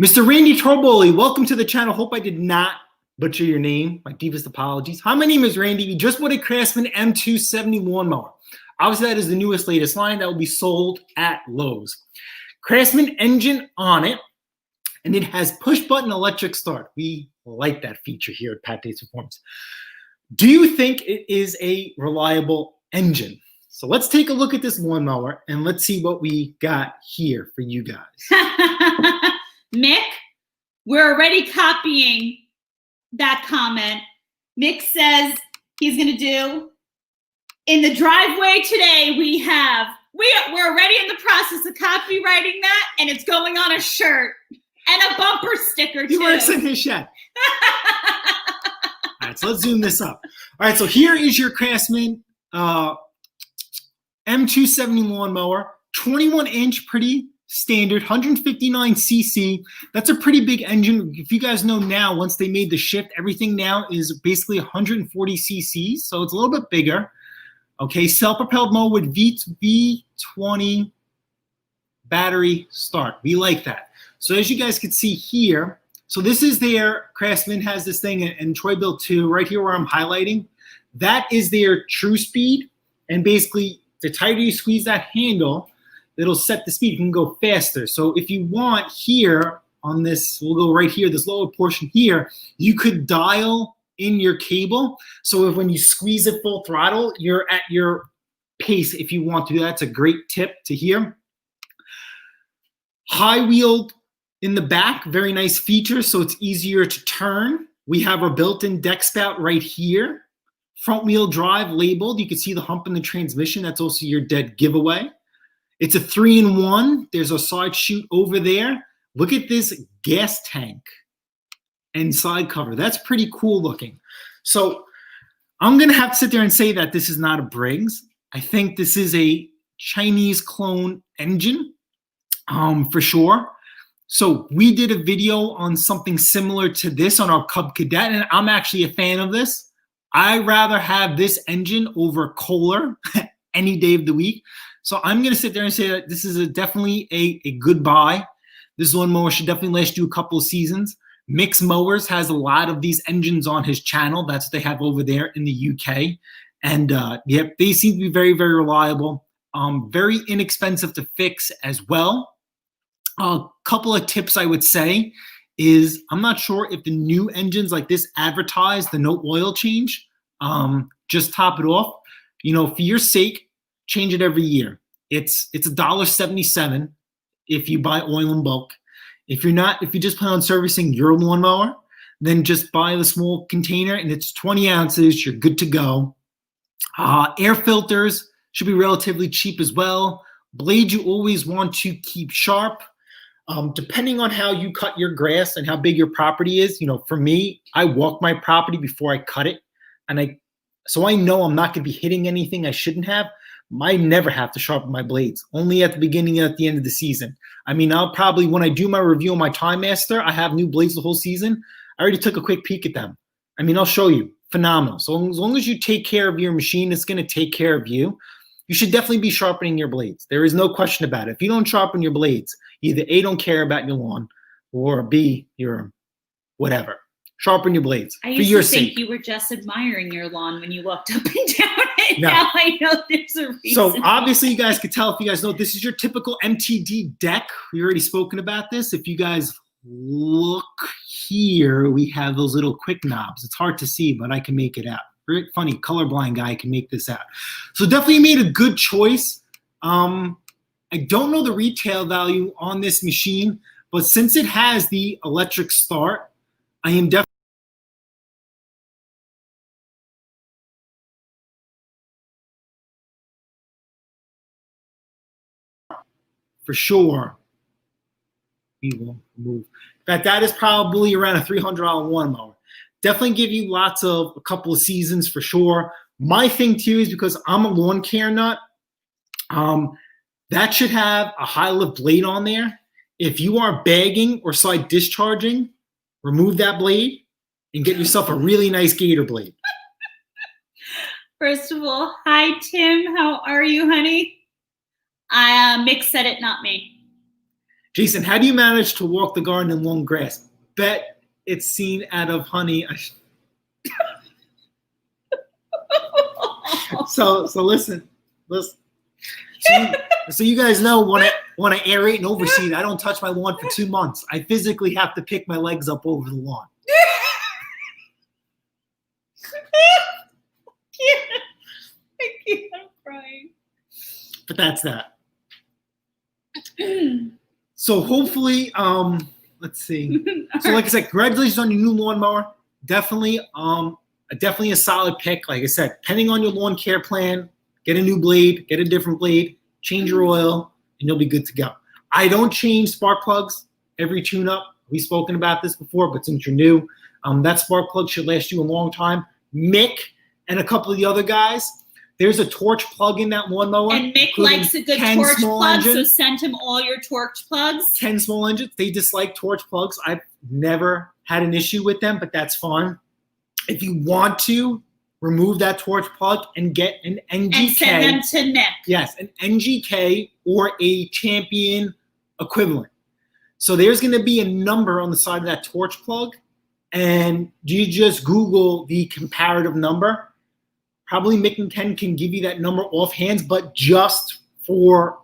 Mr. Randy Torboli, welcome to the channel. Hope I did not butcher your name. My deepest apologies. Hi, my name is Randy. We just bought a Craftsman M270 lawnmower. Obviously, that is the newest, latest line that will be sold at Lowe's. Craftsman engine on it, and it has push-button electric start. We like that feature here at Pat Dates Performance. Do you think it is a reliable engine? So let's take a look at this lawnmower, and let's see what we got here for you guys. Mick, we're already copying that comment. Mick says he's going to do, in the driveway today, we're already in the process of copywriting that, and it's going on a shirt and a bumper sticker, too. He works in his shed. All right, so let's zoom this up. All right, so here is your Craftsman M270 lawnmower, 21-inch, pretty standard, 159 cc. That's a pretty big engine. If you guys know now, once they made the shift, everything now is basically 140 cc, so it's a little bit bigger. Okay, self-propelled mower with V20 battery start. We like that. So as you guys can see here, so this is their, Craftsman has this thing, and Troy built too, right here where I'm highlighting. That is their true speed, and basically the tighter you squeeze that handle, it'll set the speed. You can go faster. So if you want here on this, we'll go right here, this lower portion here, you could dial in your cable. So if when you squeeze it full throttle, you're at your pace if you want to. That's a great tip to hear. High wheeled in the back, very nice feature, so it's easier to turn. We have our built-in deck spout right here. Front wheel drive labeled. You can see the hump in the transmission. That's also your dead giveaway. It's a 3-in-1. There's a side chute over there. Look at this gas tank and side cover. That's pretty cool looking. So I'm going to have to sit there and say that this is not a Briggs. I think this is a Chinese clone engine for sure. So we did a video on something similar to this on our Cub Cadet, and I'm actually a fan of this. I'd rather have this engine over Kohler any day of the week. So I'm going to sit there and say that this is definitely a good buy. This lawnmower should definitely last you a couple of seasons. Mix Mowers has a lot of these engines on his channel. That's what they have over there in the UK. And yep, they seem to be very, very reliable. Very inexpensive to fix as well. A couple of tips I would say is, I'm not sure if the new engines like this advertise the no oil change. Just top it off. For your sake, change it every year. It's $1.77 if you buy oil in bulk. If you just plan on servicing your lawnmower, then just buy the small container and it's 20 ounces. You're good to go. Air filters should be relatively cheap as well. Blades you always want to keep sharp. Depending on how you cut your grass and how big your property is, for me, I walk my property before I cut it. So I know I'm not going to be hitting anything I shouldn't have. I never have to sharpen my blades, only at the beginning and at the end of the season. I'll probably, when I do my review on my Time Master, I have new blades the whole season. I already took a quick peek at them. I'll show you. Phenomenal. So as long as you take care of your machine, it's going to take care of you. You should definitely be sharpening your blades. There is no question about it. If you don't sharpen your blades, either A, don't care about your lawn, or B, you're whatever. Sharpen your blades for your sake. I used to think you were just admiring your lawn when you walked up and down it. No. Now I know there's a reason. So obviously you guys could tell, if you guys know, this is your typical MTD deck. We already spoken about this. If you guys look here, we have those little quick knobs. It's hard to see, but I can make it out. Very funny, colorblind guy can make this out. So definitely made a good choice. I don't know the retail value on this machine, but since it has the electric start, I am definitely for sure. We will move. In fact, that is probably around a $300 lawnmower. Definitely give you a couple of seasons for sure. My thing too is, because I'm a lawn care nut, that should have a high lift blade on there. If you are bagging or slide discharging, remove that blade and get yourself a really nice gator blade. First of all, hi Tim, how are you, honey? Mick said it, not me. Jason, how do you manage to walk the garden in long grass? Bet it's seen out of honey. So listen. So you guys know, when I aerate and overseed, I don't touch my lawn for 2 months. I physically have to pick my legs up over the lawn. I can't, I'm crying. But that's that. So hopefully, let's see. So like I said, congratulations on your new lawnmower. Definitely a solid pick. Like I said, depending on your lawn care plan, get a new blade, get a different blade, change your oil, and you'll be good to go. I don't change spark plugs every tune-up. We've spoken about this before, but since you're new, that spark plug should last you a long time. Mick and a couple of the other guys, there's a torch plug in that lawnmower. And Mick likes a good torch plug, engine. So send him all your torch plugs. 10 small engines. They dislike torch plugs. I've never had an issue with them, but that's fine. If you want to, remove that torch plug and get an NGK. And send them to Mick. Yes, an NGK or a Champion equivalent. So there's going to be a number on the side of that torch plug, and you just Google the comparative number. Probably Mick and Ken can give you that number offhand, but just to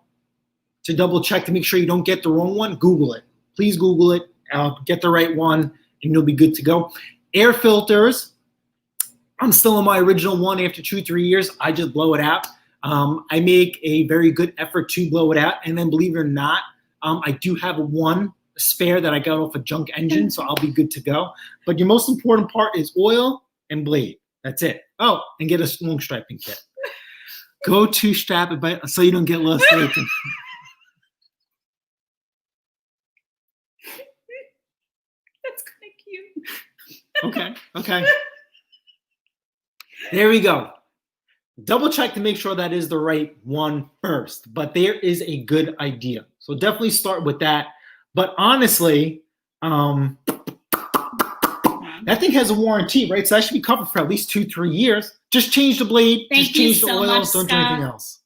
double check to make sure you don't get the wrong one, Google it. Please Google it. Get the right one, and you'll be good to go. Air filters. I'm still on my original one after 2-3 years. I just blow it out. I make a very good effort to blow it out, and then believe it or not, I do have one spare that I got off a junk engine, so I'll be good to go. But your most important part is oil and blade. That's it. Oh, and get a long striping kit. Go to strap it so you don't get lost. That's kind of cute. Okay. There we go. Double check to make sure that is the right one first, but there is a good idea. So definitely start with that. But honestly, that thing has a warranty, right? So that should be covered for at least 2-3 years. Just change the blade, just change the oil, don't do anything else.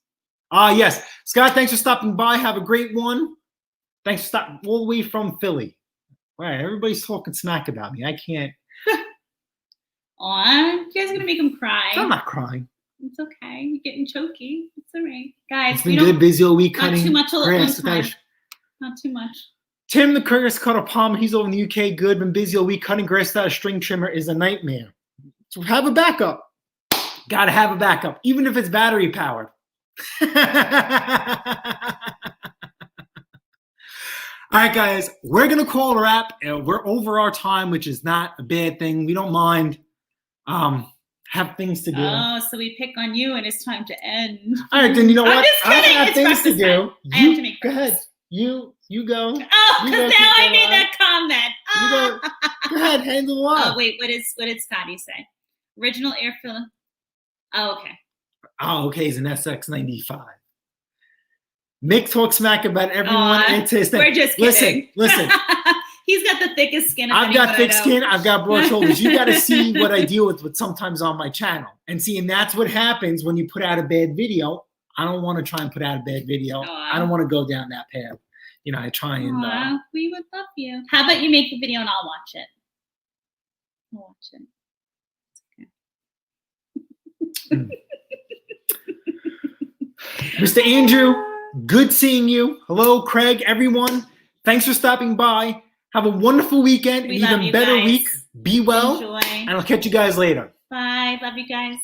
Yes. Scott, thanks for stopping by. Have a great one. Thanks for stopping all the way from Philly. All right, everybody's talking smack about me. I can't. Aw, you guys are gonna make him cry. I'm not crying. It's okay. You're getting choky. It's all right, guys. It's been good, busy all week cutting Not too much all at one grass. time. Not too much. Tim the Curtis Cutter Palmer, he's over in the UK. Good, been busy all week cutting grass without a string trimmer is a nightmare. So have a backup. Gotta have a backup, even if it's battery powered. All right, guys, we're gonna call it a wrap. We're over our time, which is not a bad thing. We don't mind. Have things to do. Oh, so we pick on you, and it's time to end. All right, then you know I'm what? just kidding. I have It's things to breakfast do. time. I have to make Go ahead. breakfast. You go. Oh, You because go, now keep I going made on. that comment. You go ahead, handle it. Oh, wait, what did Scotty say? Original air filler. Oh, okay. Oh, okay, it's an SX95. Mick talks smack about everyone. It's his thing. We're just kidding. Listen. He's got the thickest skin. I've got thick skin. I've got broad shoulders. You got to see what I deal with sometimes on my channel. And that's what happens when you put out a bad video. I don't want to try and put out a bad video. I don't want to go down that path. You know, I try and. We would love you. How about you make the video and I'll watch it? I'll watch it. Mr. Andrew, good seeing you. Hello, Craig, everyone. Thanks for stopping by. Have a wonderful weekend, an even better week. Be well. Enjoy. And I'll catch you guys later. Bye. Love you guys.